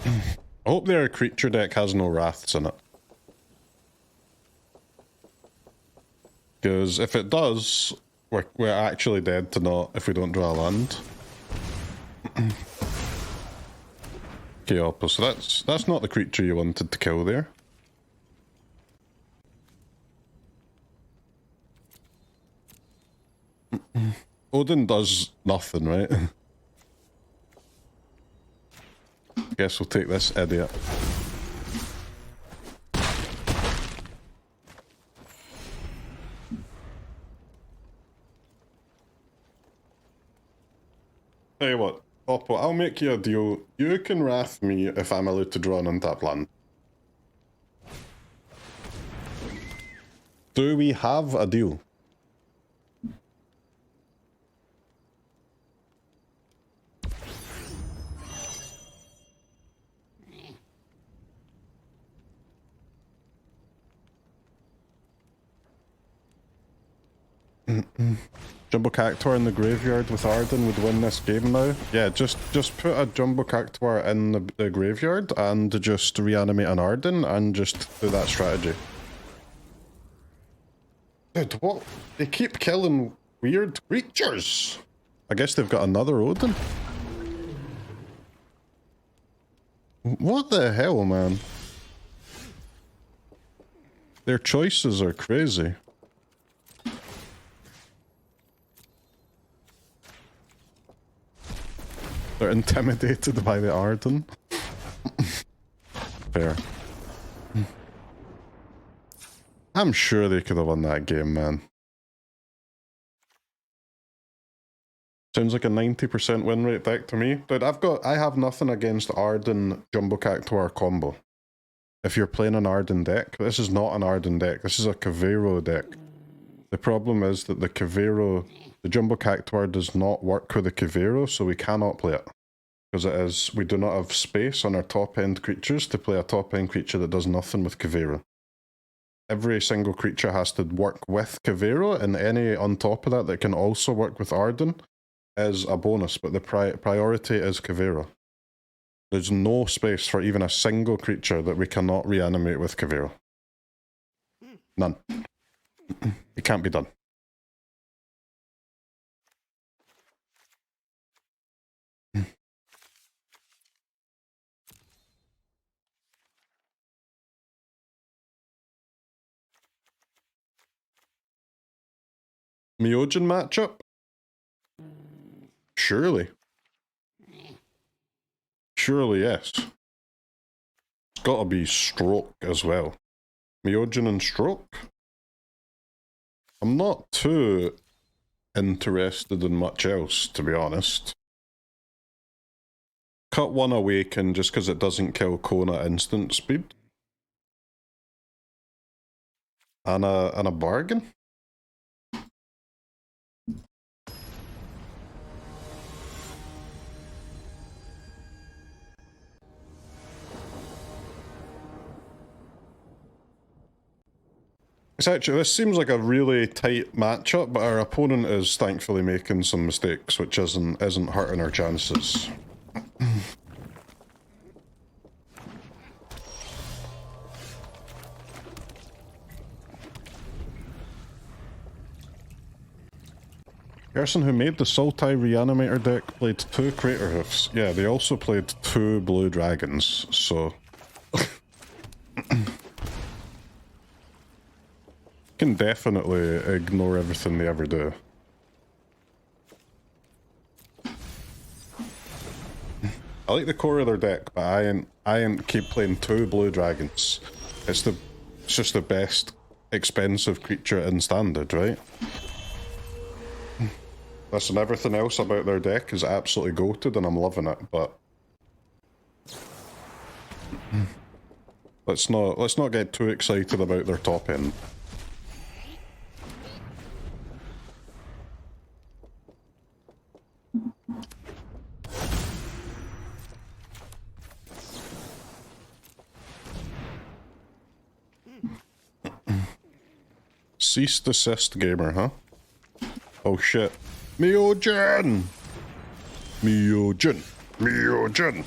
I hope their creature deck has no wraths in it. Because if it does, we're actually dead to not if we don't draw a land. Okay, Oppo, so that's not the creature you wanted to kill there. Odin does nothing, right? Guess we'll take this idiot. Tell you what, Oppo, I'll make you a deal. You can wrath me if I'm allowed to draw an untapped land. Do we have a deal? Jumbo Cactuar in the graveyard with Ardyn would win this game now. Yeah, just put a Jumbo Cactuar in the graveyard and just reanimate an Ardyn and just do that strategy. Dude, what? They keep killing weird creatures. I guess they've got another Odin. What the hell, man? Their choices are crazy. They're intimidated by the Ardyn. Fair. I'm sure they could have won that game, man. Sounds like a 90% win rate deck to me. Dude, I have nothing against Ardyn Jumbo Cactuar combo. If you're playing an Ardyn deck, this is not an Ardyn deck. This is a Kavaero deck. The problem is that the Jumbo Cactuar does not work with the Kavaero, so we cannot play it. Because we do not have space on our top-end creatures to play a top-end creature that does nothing with Kavaero. Every single creature has to work with Kavaero, and any on top of that can also work with Ardyn is a bonus, but the priority is Kavaero. There's no space for even a single creature that we cannot reanimate with Kavaero. None. It can't be done. Myojin matchup? Surely. Surely, yes. It's gotta be Stroke as well. Myojin and Stroke? I'm not too interested in much else, to be honest. Cut one Awaken just because it doesn't kill Kona instant speed. And a bargain? This seems like a really tight matchup, but our opponent is thankfully making some mistakes, which isn't hurting our chances. Person who made the Sultai Reanimator deck played 2 Crater Hoofs. Yeah, they also played 2 Blue Dragons, so... can definitely ignore everything they ever do. I like the core of their deck, but I ain't keep playing 2 Blue Dragons. It's just the best expensive creature in Standard, right? Listen, everything else about their deck is absolutely goated and I'm loving it, but let's not get too excited about their top end. Cease desist gamer, huh? Oh shit. Myojin! Myojin! Myojin!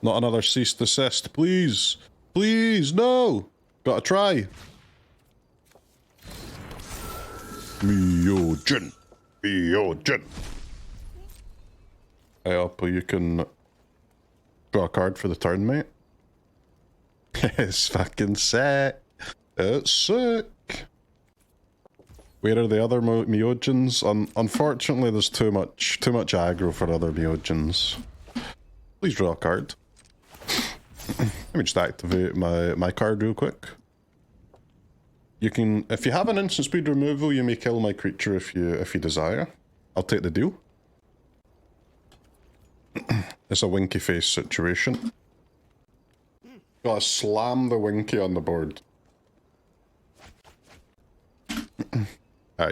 Not another cease desist, please! Please, no! Gotta try! Myojin! Myojin! Hey, Apple, you can draw a card for the turn, mate. It's fucking sick. It's sick. Where are the other Myojins? Unfortunately, there's too much aggro for other Myojins. Please draw a card. Let me just activate my card real quick. You can, if you have an instant speed removal, you may kill my creature if you desire. I'll take the deal. It's a winky face situation. Gotta slam the winky on the board.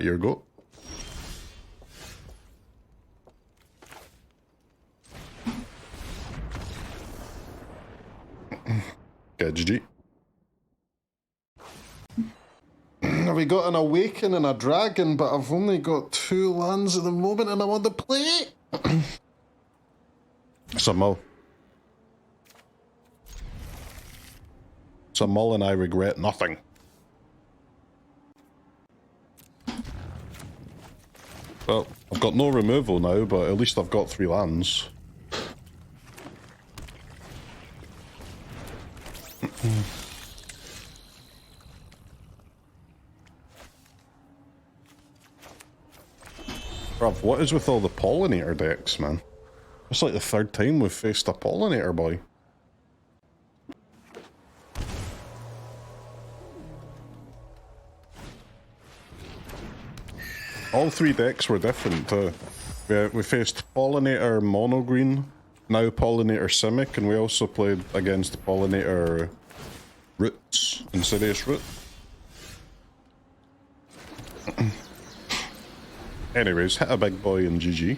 Your go. Good, GG. We got an Awaken and a Dragon, but I've only got 2 lands at the moment and I'm on the play. It's a mull. It's a mull and I regret nothing. Well, I've got no removal now, but at least I've got 3 lands. Bruv, what is with all the Pollinator decks, man? It's like the 3rd time we've faced a Pollinator boy. All 3 decks were different too. We faced Pollinator Mono Green, now Pollinator Simic, and we also played against Pollinator Roots, Insidious Root. Anyways, hit a big boy in GG.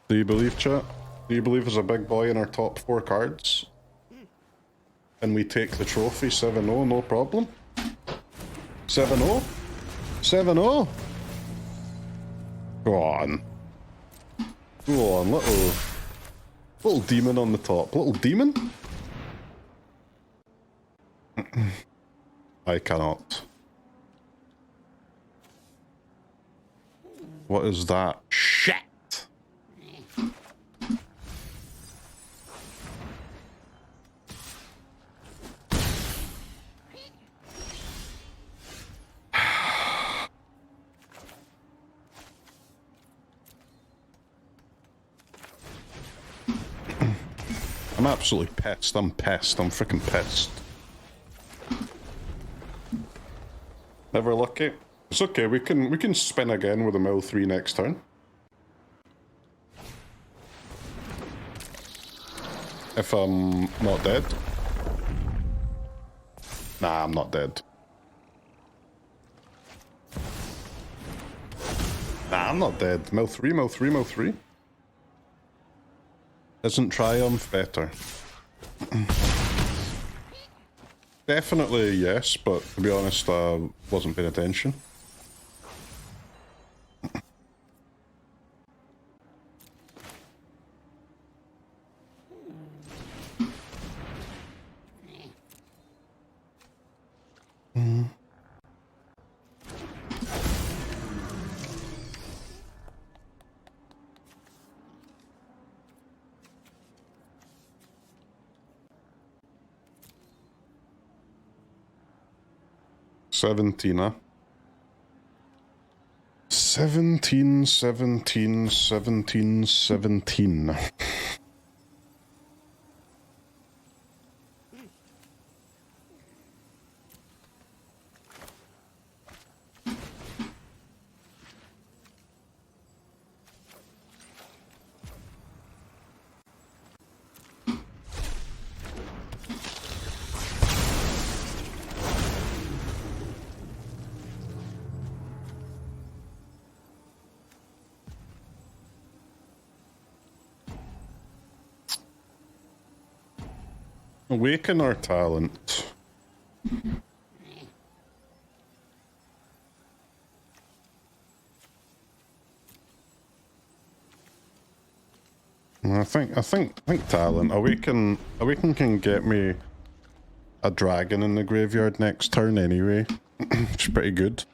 Do you believe, chat? Do you believe there's a big boy in our top 4 cards? And we take the trophy 7-0, no problem? 7-0? 7-0? Go on. Go on, little demon on the top. Little demon? I cannot. What is that? Shit! I'm absolutely pissed. I'm pissed. I'm freaking pissed. Never lucky. It's okay. We can spin again with a mill 3 next turn. If I'm not dead. Nah, I'm not dead. Nah, I'm not dead. Mill 3, mill 3, mill 3. Isn't Triumph better? Definitely yes, but to be honest, I wasn't paying attention. 17, huh? 17, 17, 17, 17. Awaken our talent. I think talent. Awaken can get me a dragon in the graveyard next turn anyway. Which is pretty good.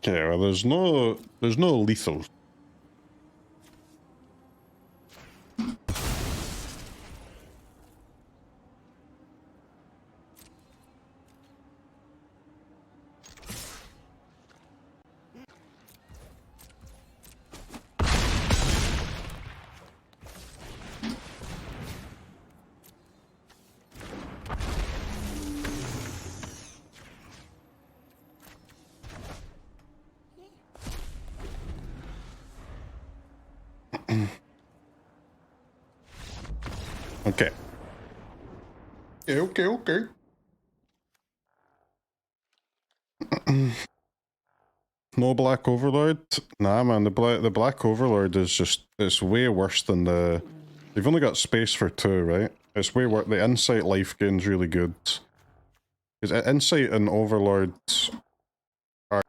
Okay, well there's no lethal. Okay. Okay. No Black Overlord? Nah, man, the Black Overlord is just, it's way worse than the... You've only got space for 2, right? It's way worse. The Insight life gain's really good. Because Insight and Overlords are...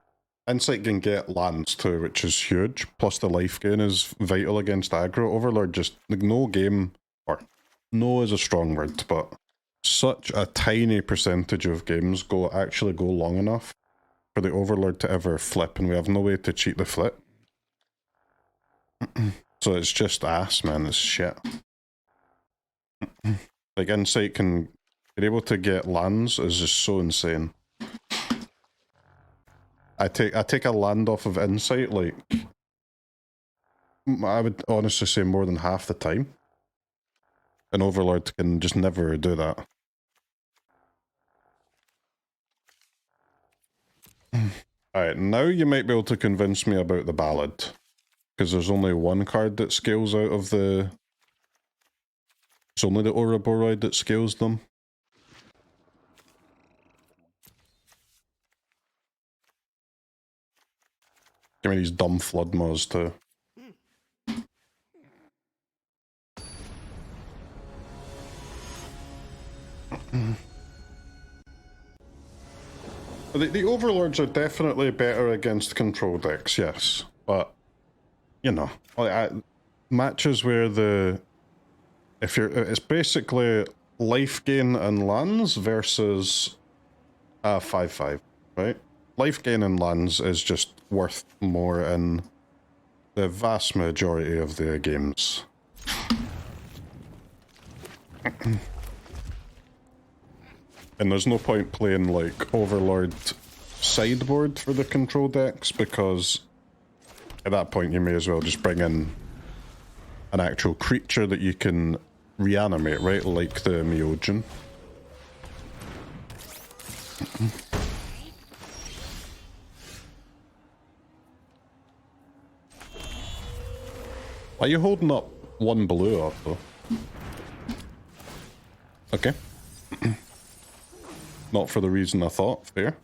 Insight can get lands too, which is huge. Plus the life gain is vital against aggro. Overlord just... Like, no game... Or... No is a strong word, but... Such a tiny percentage of games actually go long enough for the Overlord to ever flip, and we have no way to cheat the flip. So it's just ass, man. It's shit. Like, Insight can... Be able to get lands is just so insane. I take a land off of Insight, like... I would honestly say more than half the time. An Overlord can just never do that. Alright, now you might be able to convince me about the Ballad. Because there's only one card that scales out of the... It's only the Ouroboros that scales them. Give me these dumb Flood Maws too. The Overlords are definitely better against control decks, yes. But, you know, matches where the... It's basically life gain and lands versus 5/5, right? Life gain and lands is just worth more in the vast majority of the games. And there's no point playing, like, Overlord Sideboard for the control decks, because at that point you may as well just bring in an actual creature that you can reanimate, right? Like the Myojin. Are you holding up one blue up, though? Okay. not for the reason I thought. Fair.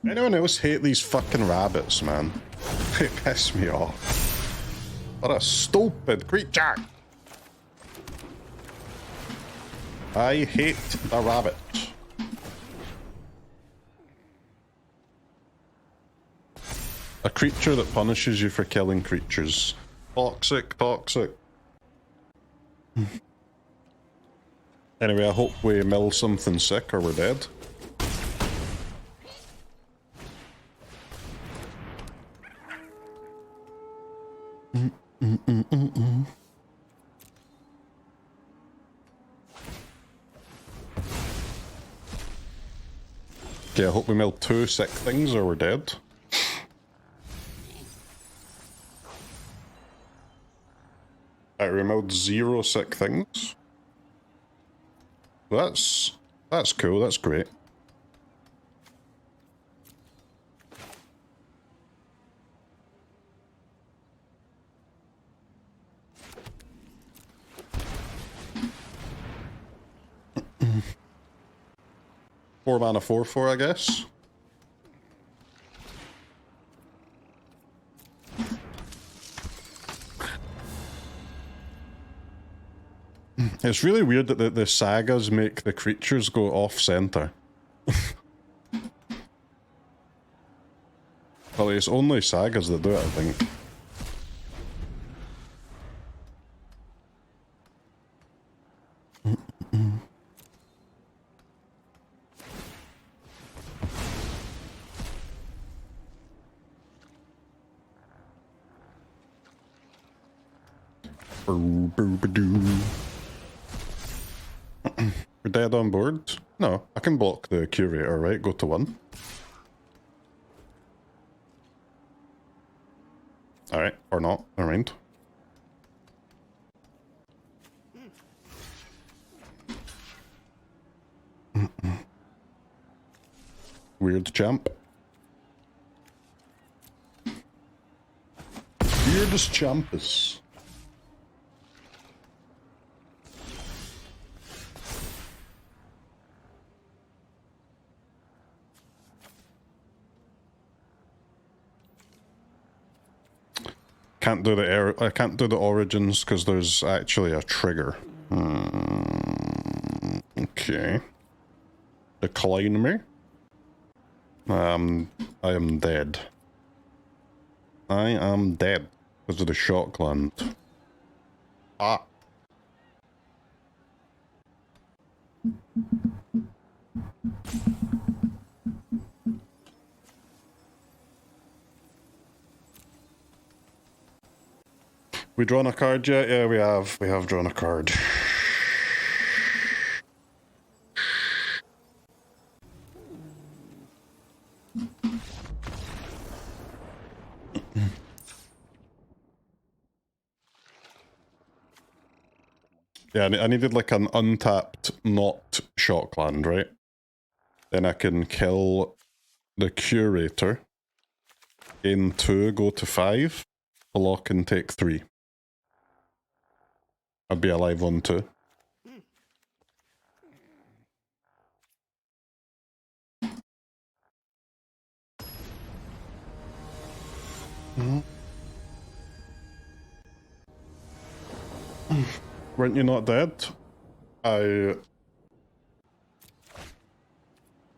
Anyone else hate these fucking rabbits, man? They piss me off. What a stupid creature! I hate the rabbit. A creature that punishes you for killing creatures. Toxic, toxic. Anyway, I hope we mill something sick or we're dead. Okay, I hope we mill 2 sick things or we're dead. Alright, we milled 0 sick things. That's cool, that's great. Four mana 4/4, I guess. It's really weird that the sagas make the creatures go off-center. Well, it's only sagas that do it, I think. We're dead on board? No, I can block the curator, right? Go to 1. Alright, or not, never mind. Weird champ. Weirdest champus. Can't do the I can't do the origins because there's actually a trigger. Okay. Decline me. I am dead. I am dead because of the shock gland. Ah. We drawn a card yet? Yeah, we have. We have drawn a card. Yeah, I needed like an untapped, not shockland, right? Then I can kill the curator. Gain 2, go to 5. Block and take 3. I'd be alive on 2. Weren't you not dead? I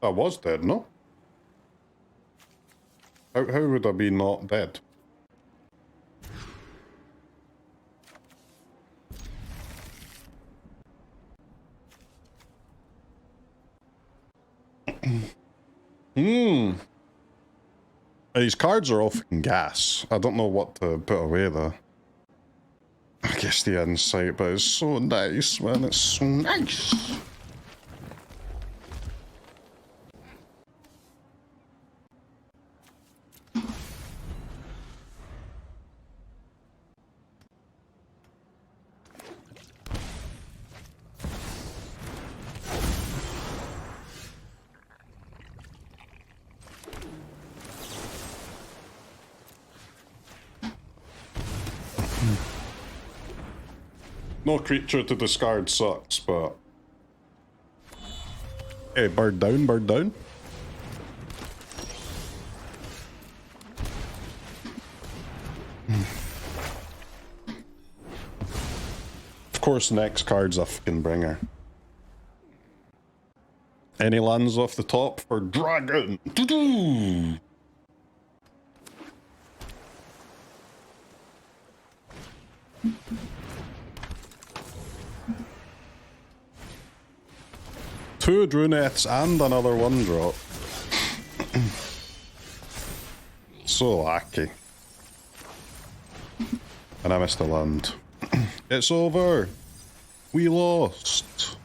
was dead, no? How would I be not dead? These cards are all fucking gas. I don't know what to put away though. I guess the insight, but it's so nice, man. It's so nice. No creature to discard sucks, but... Hey, bird down, bird down. Of course, next card's a fucking bringer. Any lands off the top for dragon? Doo-doo! Two Druneths and another 1-drop. So lucky. And I missed a land. It's over! We lost!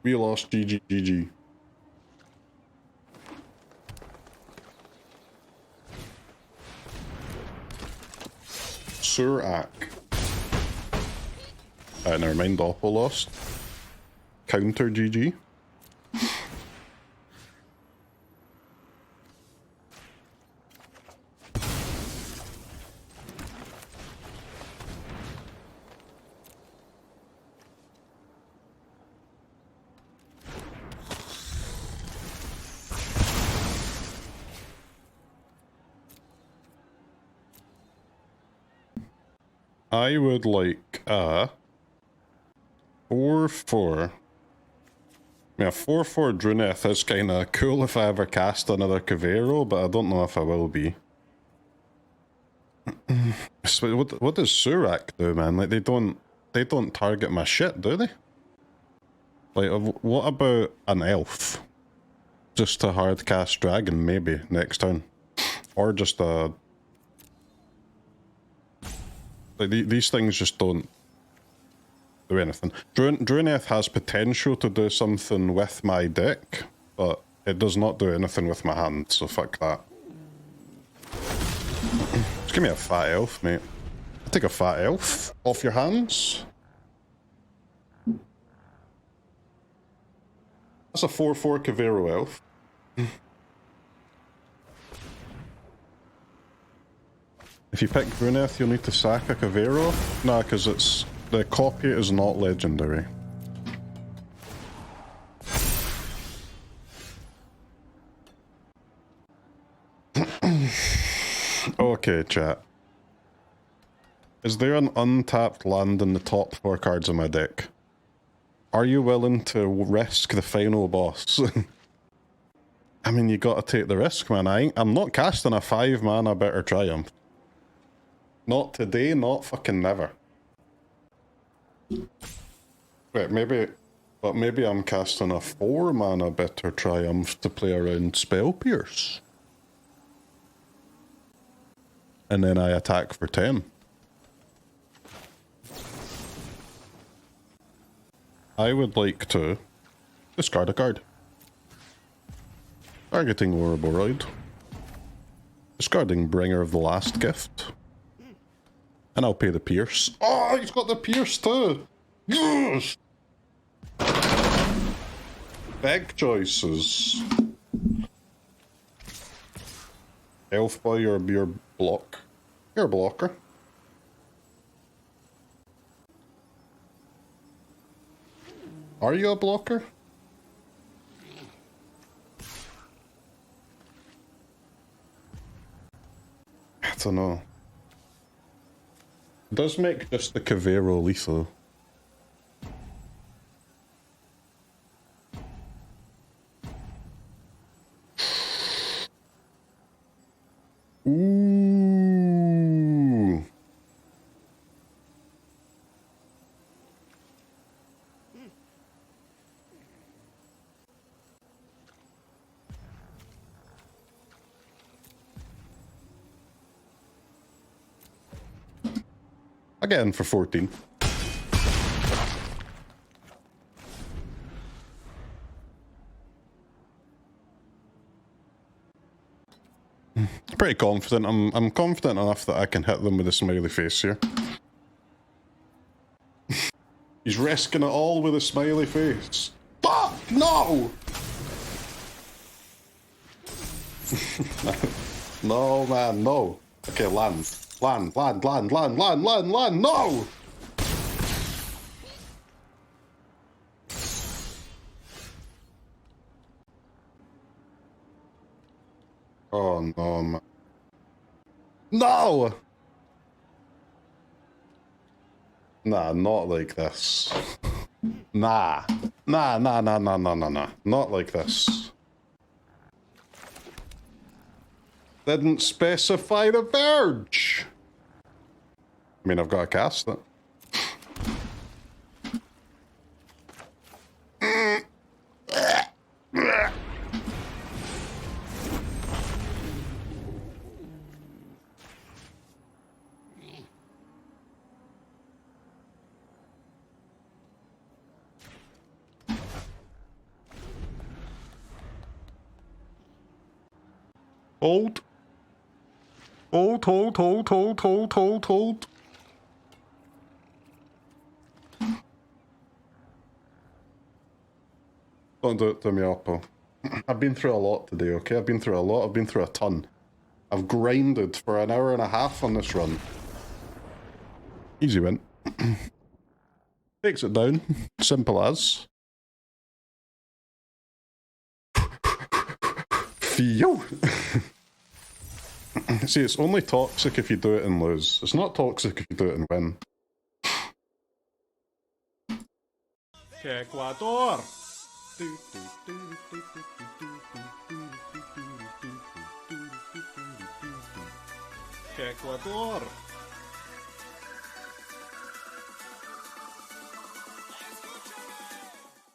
We lost, GG, GG. Surak. Never mind, Oppo lost. Counter GG. I would like a 4/4. Yeah, 4/4 Druneth is kind of cool if I ever cast another Kavaero, but I don't know if I will be. So what does Surak do, man? Like they don't target my shit, do they? Like what about an elf? Just to hard cast dragon maybe next turn, or just a. Like these things just don't do anything. Druneth has potential to do something with my deck, but it does not do anything with my hand, so fuck that. Just give me a fat elf, mate. I'll take a fat elf off your hands. That's a 4/4 Kavaero elf. If you pick Druneth, you'll need to sack a Kavaero. Nah, because it's the copy is not legendary. Okay, chat. Is there an untapped land in the top 4 cards of my deck? Are you willing to risk the final boss? I mean, you gotta take the risk, man. I'm not casting a 5-mana Bitter Triumph. Not today, not fucking never. Wait, maybe I'm casting a 4-mana Bitter Triumph to play around Spell Pierce. And then I attack for 10. I would like to discard a card. Targeting Ouroboros. Discarding Bringer of the Last Gift. And I'll pay the Pierce. Oh, he's got the Pierce too! Yes! Big choices. Elf boy, you're block. You're a blocker. Are you a blocker? I don't know. It does make just the Kavaero lethal. Ooh. Again for 14. Pretty confident. I'm confident enough that I can hit them with a smiley face here. He's risking it all with a smiley face. Fuck no! No, man, no. Okay, land. Land, land, land, land, land, land, land, no! Oh, no, man. No! Nah, not like this. Nah. Nah, nah, nah, nah, nah, nah, nah. Not like this. Didn't specify the verge! I mean, I've got to cast it. Hold. Hold, hold, hold, hold, hold, hold, hold. Don't do it to me, Oppo. I've been through a lot today, okay? I've been through a lot. I've been through a ton. I've grinded for an hour and a half on this run. Easy win. Takes it down. Simple as. Feel. See, it's only toxic if you do it and lose. It's not toxic if you do it and win. Ecuador! Ecuador!